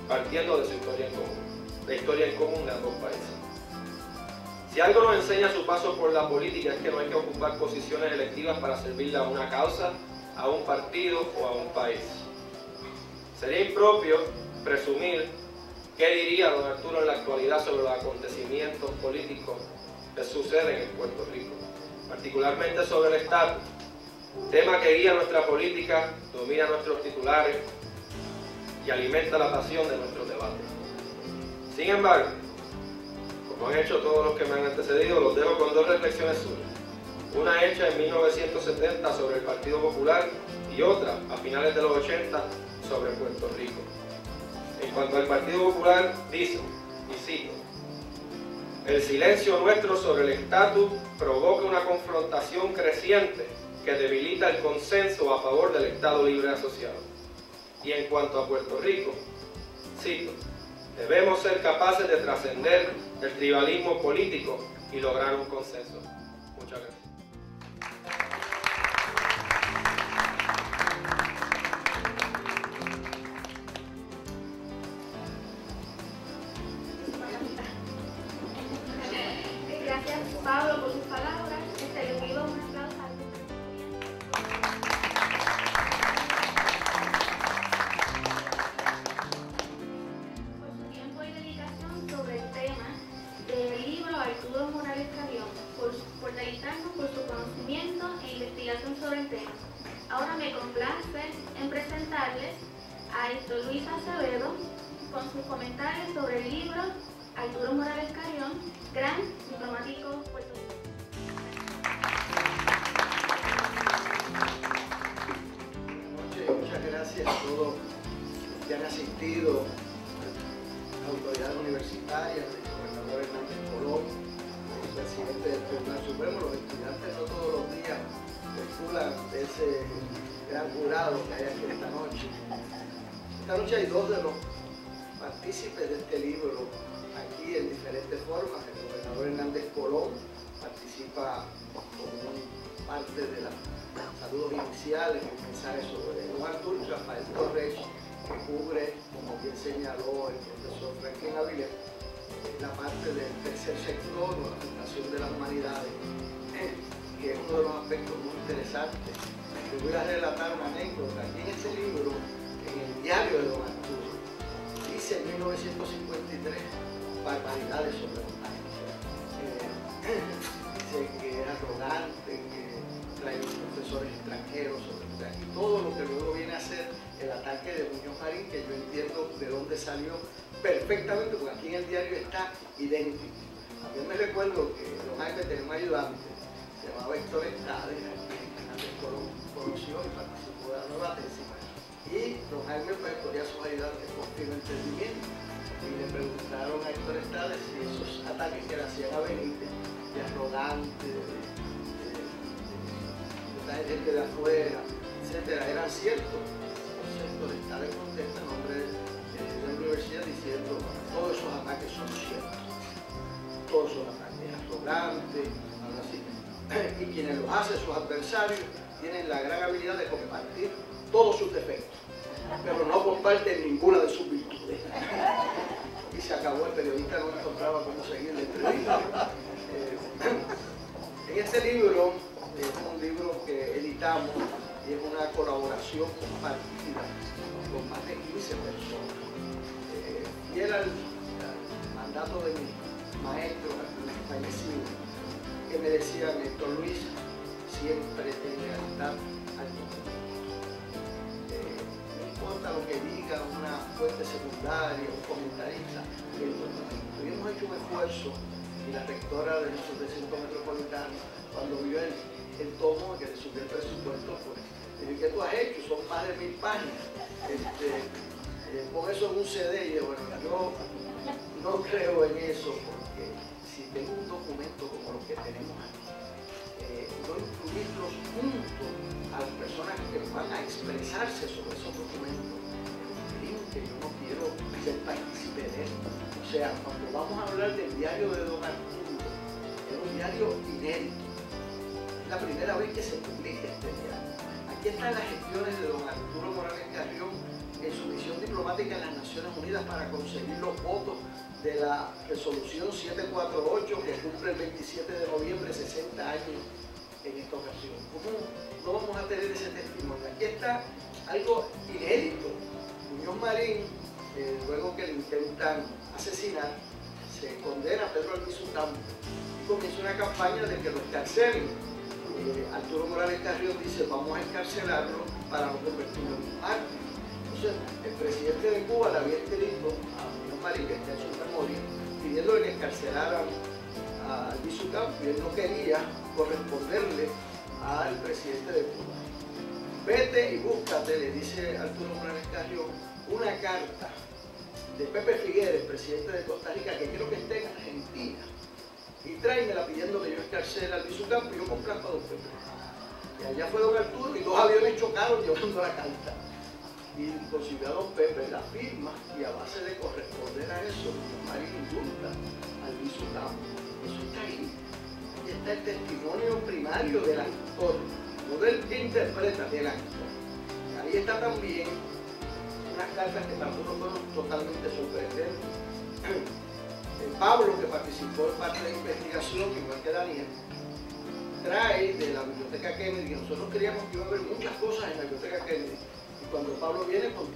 partiendo de su historia en común, la historia en común de ambos países. Si algo nos enseña su paso por la política es que no hay que ocupar posiciones electivas para servirle a una causa, a un partido o a un país. Sería impropio presumir qué diría don Arturo en la actualidad sobre los acontecimientos políticos que suceden en Puerto Rico, particularmente sobre el estatus, tema que guía nuestra política, domina nuestros titulares y alimenta la pasión de nuestros debates. Sin embargo, como han hecho todos los que me han antecedido, los dejo con 2 reflexiones suyas. Una hecha en 1970 sobre el Partido Popular y otra a finales de los 80 sobre Puerto Rico. En cuanto al Partido Popular, dice, y cito, el silencio nuestro sobre el estatus provoca una confrontación creciente que debilita el consenso a favor del Estado Libre Asociado. Y en cuanto a Puerto Rico, cito, debemos ser capaces de trascender el tribalismo político y lograr un consenso. Muchas gracias. Gracias, Pablo, por sus palabras. Le pido un aplauso al por su tiempo y dedicación sobre el tema del libro Arturo Morales Carrión, por deleitarnos por su conocimiento e investigación sobre el tema. Ahora me complace en presentarles a Héctor Luis Acevedo con sus comentarios sobre el libro Arturo Morales Carrión, gran diplomático puertorriqueño. Muchas gracias a todos los que han asistido, a la autoridad universitaria, el gobernador Hernández Colón, el presidente del Tribunal Supremo, los estudiantes no todos los días postulan de ese gran jurado que hay aquí esta noche. Esta noche hay dos de los partícipes de este libro aquí en diferentes formas. El gobernador Hernández Colón participa como parte de los saludos iniciales, el mensaje sobre don Arturo, y Rafael Torres, que cubre, como bien señaló el profesor Franklin Avilés, la parte del tercer sector o la fundación de las humanidades, que es uno de los aspectos muy interesantes. Les voy a relatar una anécdota. Aquí en ese libro, en el diario de don Arturo, dice en 1953 barbaridades sobre don Arturo. Dice que es arrogante, que trae profesores extranjeros, y todo lo que luego viene a ser el ataque de Muñoz Marín, que yo entiendo de dónde salió perfectamente, porque aquí en el diario está idéntico. También me recuerdo que don Jaime tenía un ayudante, se llamaba Héctor Estades, que Colón conoció y participó de la nueva tesis. Y don Jaime pues ponía a sus ayudantes con firme entendimiento y le preguntaron a Héctor Estades si esos ataques que le hacían a Benítez, de arrogante, de gente de afuera, etcétera, eran ciertos. Entonces Héctor Estades contesta en nombre de la universidad diciendo todos esos ataques son ciertos, todos esos ataques arrogantes, algo así. Y quienes los hacen, sus adversarios, tienen la gran habilidad de compartir todos sus defectos, pero no comparten ninguna de sus virtudes. Y se acabó, el periodista no encontraba cómo seguir la entrevista. En este libro, es un libro que editamos y es una colaboración compartida con más de 15 personas. Y era el mandato de mi maestro, fallecido, que me decían: Héctor Luis, siempre ten lealtad al documento. No importa lo que diga una fuente secundaria, un comentarista, el documento. Y hemos hecho un esfuerzo, y la rectora de nuestro recinto metropolitano, cuando vio el tomo que le subió el presupuesto, pues, ¿qué tú has hecho? Son más de 1000 páginas. Pon eso en un CD. Y bueno, yo no creo en eso, porque si tengo un documento como los que tenemos aquí, no incluirlos junto a las personas que van a expresarse sobre esos documentos, que yo no quiero ser partícipe de eso. O sea, cuando vamos a hablar del diario de don Arturo, es un diario inédito. Es la primera vez que se publica este diario. Aquí están las gestiones de don Arturo Morales Carrión en su misión diplomática en las Naciones Unidas para conseguir los votos de la resolución 748 que cumple el 27 de noviembre 60 años en esta ocasión. ¿Cómo no vamos a tener ese testimonio? Aquí está algo inédito. Muñoz Marín, luego que le intentan asesinar, se condena a Pedro Albizu Campos y comienza una campaña de que lo escarcelen. Arturo Morales Carrión dice: vamos a encarcelarlo para no convertirlo en un mártir. Entonces, el presidente de Cuba le había escrito a Muñoz Marín, que está en su memoria, pidiéndole que encarcelaran a Albizu Campos, y él no quería corresponderle al presidente de Cuba. Vete y búscate, le dice Arturo Morales Carrión, una carta de Pepe Figueres, presidente de Costa Rica, que quiero que esté en Argentina, y tráemela pidiendo que yo escarcele a Albizu Campos y yo complazco a don Pepe. Y allá fue don Arturo y 2 aviones chocaron llevando la carta. Y consiguió a don Pepe la firma, y a base de corresponder a eso, Marín indulta a Albizu Campos. Eso está ahí. Ahí está el testimonio primario del actor, no del que interpreta, del actor. Ahí está también unas cartas que para nosotros fueron totalmente sorprendentes. Pablo, que participó en parte de la investigación, igual que Daniel, trae de la Biblioteca Kennedy, que nosotros creíamos que iba a haber muchas cosas en la Biblioteca Kennedy, y cuando Pablo viene con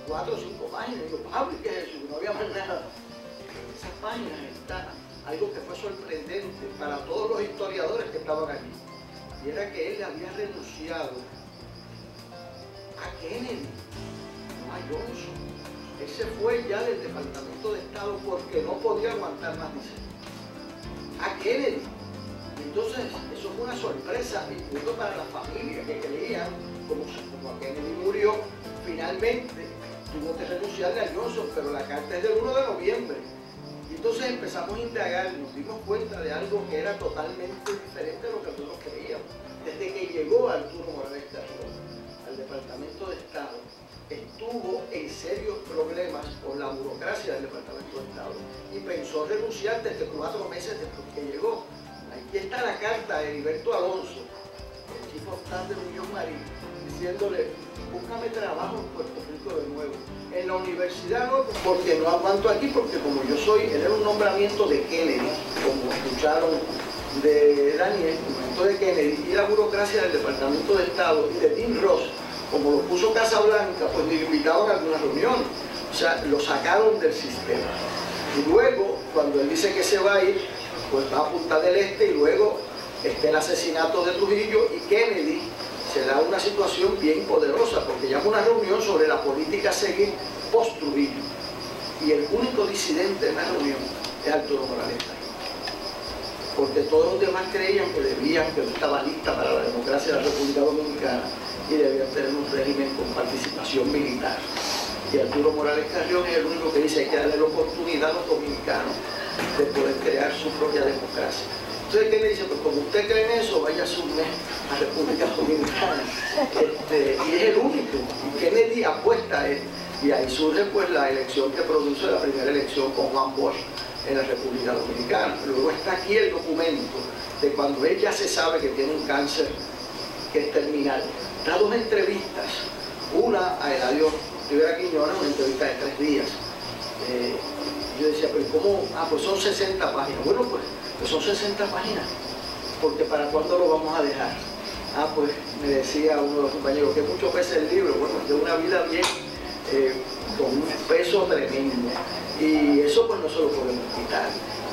4 o 5 páginas, digo, Pablo, ¿qué es eso? No había más nada. En esas páginas está algo que fue sorprendente para todos los historiadores que estaban allí, y era que él había renunciado a Kennedy, no a Johnson. Él se fue ya del Departamento de Estado porque no podía aguantar más, dice, a Kennedy. Entonces, eso fue una sorpresa, incluso para la familia que creían, como a Kennedy murió, finalmente tuvo que renunciarle a Johnson, pero la carta es del 1 de noviembre. Y entonces empezamos a indagar y nos dimos cuenta de algo que era totalmente diferente a lo que nosotros creíamos. Desde que llegó Arturo Morales Carrión al Departamento de Estado, estuvo en serios problemas con la burocracia del Departamento de Estado y pensó renunciar desde 4 meses después que llegó. Aquí está la carta de Heriberto Alonso, el chief of staff de Muñoz Marín, diciéndole, búscame trabajo en Puerto Rico de nuevo. En la universidad no, porque no aguanto aquí, porque como yo soy, él era un nombramiento de Kennedy, como escucharon de Daniel, el nombramiento de Kennedy, y la burocracia del Departamento de Estado y de Tim Ross, como lo puso Casablanca, pues me invitaban a alguna reunión. O sea, lo sacaron del sistema. Y luego, cuando él dice que se va a ir, pues va a Punta del Este, y luego está el asesinato de Trujillo, y Kennedy se da una situación bien poderosa, porque llama una reunión sobre la política a seguir post-Trujillo. Y el único disidente en la reunión es Arturo Morales Carrión, porque todos los demás creían que debían, que no estaba lista para la democracia de la República Dominicana y debían tener un régimen con participación militar. Y Arturo Morales Carrión es el único que dice que hay que darle la oportunidad a los dominicanos de poder crear su propia democracia. Entonces, ¿qué me dice? Pues como usted cree en eso, vaya a su mes a República Dominicana. Y es el único. Y Kennedy apuesta a él. Y ahí surge pues la elección que produce la primera elección con Juan Bosch en la República Dominicana. Luego está aquí el documento de cuando él ya se sabe que tiene un cáncer que es terminal. Da 2 entrevistas. Una a Eladio Rivera Quiñones, una entrevista de 3 días. Yo decía, pero ¿cómo? Ah, pues son 60 páginas. Bueno, pues son 60 páginas, porque ¿para cuándo lo vamos a dejar? Ah, pues me decía uno de los compañeros que mucho pesa el libro. Bueno, de una vida bien, con un peso tremendo. Y eso pues no se lo podemos quitar.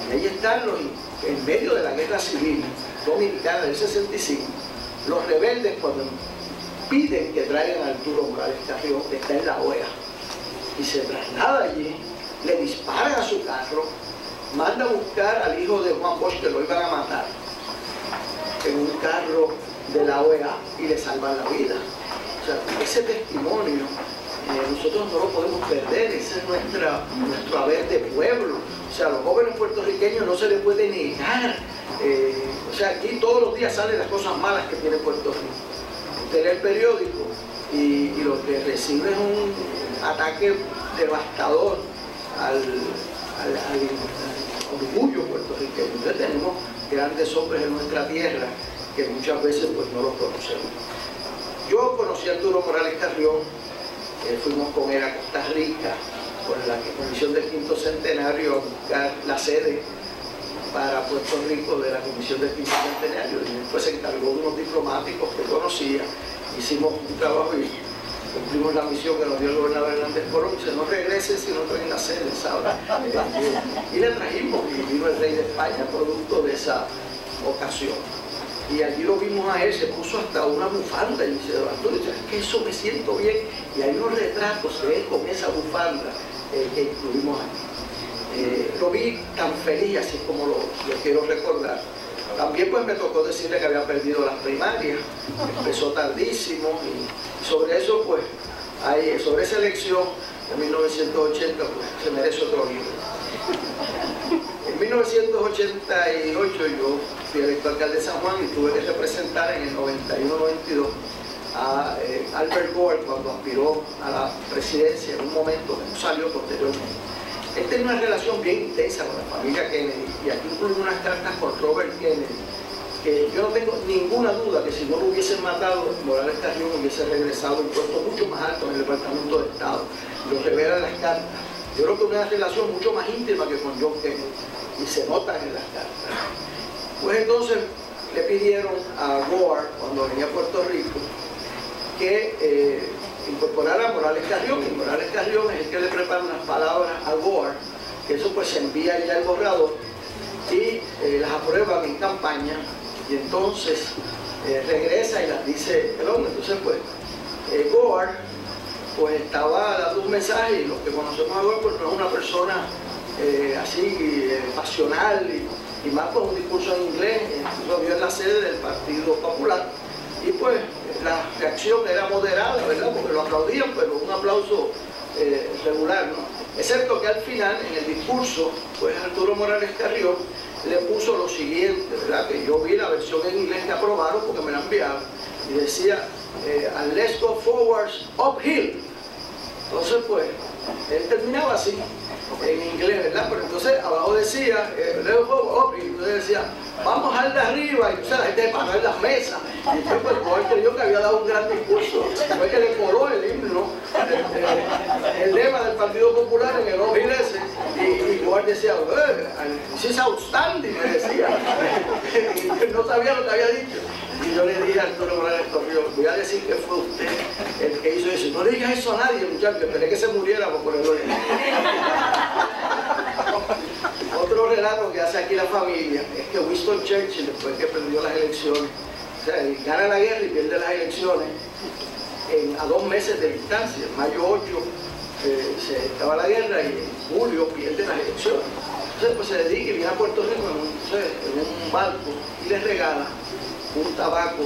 Y ahí están los, en medio de la guerra civil dominicana del 65, los rebeldes cuando piden que traigan a Arturo Morales Carrión, que está en la OEA, y se traslada allí, le disparan a su carro, manda a buscar al hijo de Juan Bosch, que lo iban a matar, en un carro de la OEA, y le salvan la vida. O sea, ese testimonio nosotros no lo podemos perder, ese es nuestro haber de pueblo. O sea, a los jóvenes puertorriqueños no se les puede negar. O sea, aquí todos los días salen las cosas malas que tiene Puerto Rico. Usted lee el periódico y lo que recibe es un ataque devastador al orgullo puertorriqueño. Entonces tenemos grandes hombres en nuestra tierra que muchas veces pues no los conocemos. Yo conocí a Arturo Morales Carrión, fuimos con él a Costa Rica con la Comisión del Quinto Centenario a buscar la sede para Puerto Rico de la Comisión del Quinto Centenario, y después se encargó de unos diplomáticos que conocía, hicimos un trabajo y cumplimos la misión que nos dio el gobernador Hernández Colón. Dice, no regrese si no traen la sede, ¿sabes? Y le trajimos, y vino el rey de España producto de esa ocasión. Y allí lo vimos a él, se puso hasta una bufanda, y dice, Arturo, es que eso me siento bien. Y hay unos retratos de él con esa bufanda que incluimos aquí. Lo vi tan feliz, así como lo quiero recordar. También pues me tocó decirle que había perdido las primarias, empezó tardísimo, y sobre eso pues, sobre esa elección de 1980 pues se merece otro libro. En 1988 yo fui electo alcalde de San Juan y tuve que representar en el 91-92 a Albert Gore cuando aspiró a la presidencia, en un momento que no salió posteriormente. Él tenía una relación bien intensa con la familia Kennedy, y aquí incluye unas cartas con Robert Kennedy, que yo no tengo ninguna duda que si no lo hubiesen matado, Morales Carrión hubiese regresado a un puesto mucho más alto en el Departamento de Estado. Lo revelan las cartas. Yo creo que una relación mucho más íntima que con John Kennedy, y se notan en las cartas. Pues entonces le pidieron a Gore, cuando venía a Puerto Rico, que incorporara a Morales Carrión, y Morales Carrión es el que le prepara unas palabras a Gore, que eso pues se envía ya al borrador, y las aprueban en campaña, y entonces regresa y las dice el hombre. Entonces pues Gore pues estaba dando un mensaje, y los que conocemos a Gore pues no es una persona así pasional, y más con un discurso en inglés. Lo vio en la sede del Partido Popular, y pues la reacción era moderada, ¿verdad? Porque lo aplaudían, pero un aplauso regular, ¿no? Excepto que al final, en el discurso, pues Arturo Morales Carrión le puso lo siguiente, ¿verdad? Que yo vi la versión en inglés que aprobaron porque me la enviaron, y decía, and let's go forwards uphill. Entonces pues, él terminaba así, en inglés, ¿verdad? Pero entonces abajo decía, let's go uphill, entonces decía, vamos al de arriba, y entonces la gente paró en las mesas, y entonces pues Gore creyó que había dado un gran discurso, fue que le coló el himno, el lema del Partido Popular en el uphill ese, y Gore decía, this is outstanding, me decía, y no sabía lo que había dicho. Y yo le dije a Arturo Morales Carrión, voy a decir que fue usted el que hizo eso. No le digas eso a nadie, muchachos, esperé que se muriera por ponerlo en. Otro relato que hace aquí la familia es que Winston Churchill, después que perdió las elecciones, o sea, él gana la guerra y pierde las elecciones a 2 meses de distancia. En mayo 8 se acaba la guerra y en julio pierde las elecciones. Entonces pues se dedica y viene a Puerto Rico en un barco y le regala un tabaco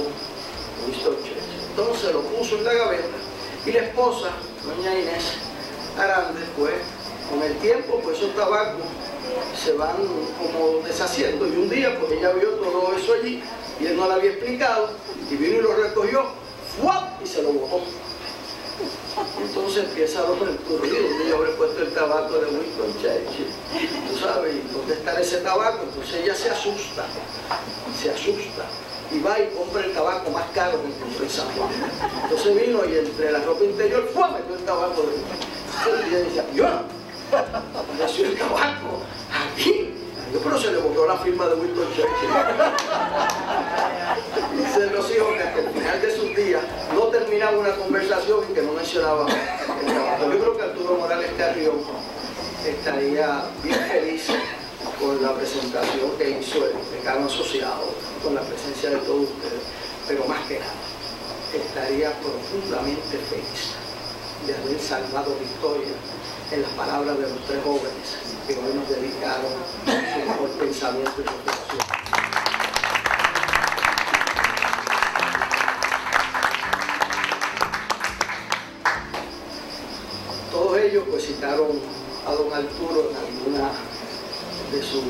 Winston Churchill. Entonces lo puso en la gaveta, y la esposa, doña Inés Aranda, pues con el tiempo pues esos tabacos se van como deshaciendo, y un día pues ella vio todo eso allí y él no le había explicado, y vino y lo recogió, ¡fuap! Y se lo botó. Entonces empieza a ocurrir, yo habré puesto el tabaco de Winston Churchill, tú sabes, y ¿dónde está ese tabaco? Entonces ella se asusta, y va y compra el tabaco más caro que encontró en San Juan. Entonces vino y entre la ropa interior, ¡fue! Metió el tabaco de Winston. Y ella decía, yo, nació el tabaco aquí. Yo, pero se le botó la firma de Winston Churchill. Dicen los hijos que hasta el final de sus días no terminaba una conversación y que no mencionaba el tabaco. Yo creo que Arturo Morales Carrión estaría bien feliz con la presentación que hizo el decano asociado, con la presencia de todos ustedes, pero más que nada, estaría profundamente feliz de haber salvado Victoria en las palabras de los 3 jóvenes que hoy nos dedicaron su mejor pensamiento y reflexión. Todos ellos pues citaron a don Arturo en alguna de sus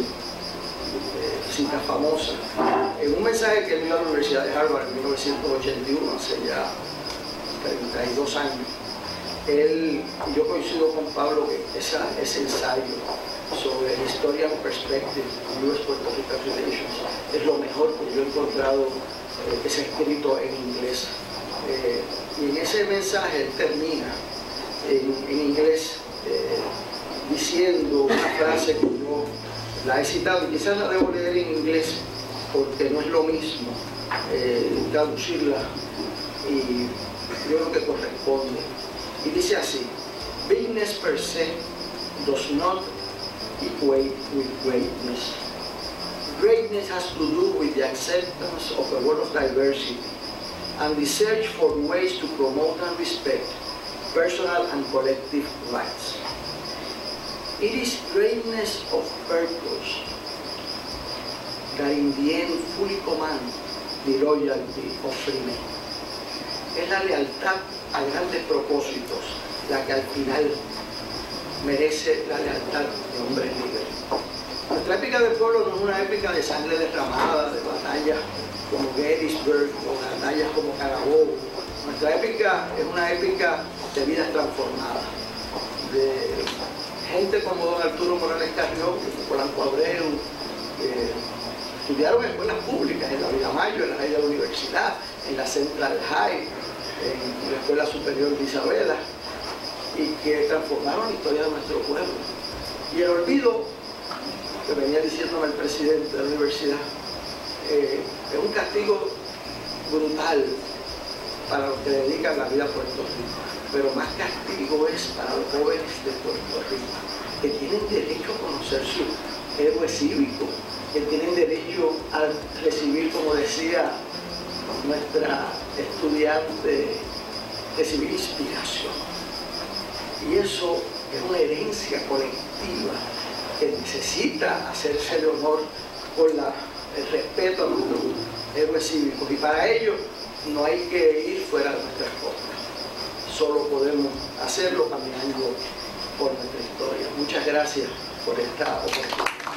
citas famosas, en un mensaje que él dio a la Universidad de Harvard en 1981, hace ya 32 años. Y yo coincido con Pablo que ese ensayo sobre Historian Perspective, US Puerto Rico Relations, es lo mejor que yo he encontrado que se ha escrito en inglés. Y en ese mensaje él termina en inglés diciendo una frase que yo la he citado, y quizás la debo leer en inglés porque no es lo mismo traducirla, y yo creo que corresponde. Y dice así: bigness per se does not equate with greatness. Greatness has to do with the acceptance of a world of diversity and the search for ways to promote and respect personal and collective rights. It is greatness of purpose that in the end fully command the loyalty of free men. Es la lealtad a grandes propósitos la que al final merece la lealtad de hombres libres. Nuestra épica del pueblo no es una épica de sangre derramada, de batallas como Gettysburg o batallas como Carabobo. Nuestra épica es una épica de vidas transformadas, de gente como don Arturo Morales Carrión, Polanco Abreu, estudiaron en escuelas públicas, en la Villamayo, en la Ley de la Universidad, en la Central High, en la Escuela Superior de Isabela, y que transformaron la historia de nuestro pueblo. Y el olvido, que venía diciéndome el presidente de la universidad, es un castigo brutal para los que dedican la vida a Puerto Rico, pero más castigo es para los jóvenes de Puerto Rico, que tienen derecho a conocer su héroe cívico, que tienen derecho a recibir, como decía nuestra estudiante, recibir inspiración. Y eso es una herencia colectiva que necesita hacerse de honor por el respeto a nuestros héroes cívicos. Y para ello no hay que ir fuera de nuestras costas. Solo podemos hacerlo caminando por nuestra historia. Muchas gracias por esta oportunidad.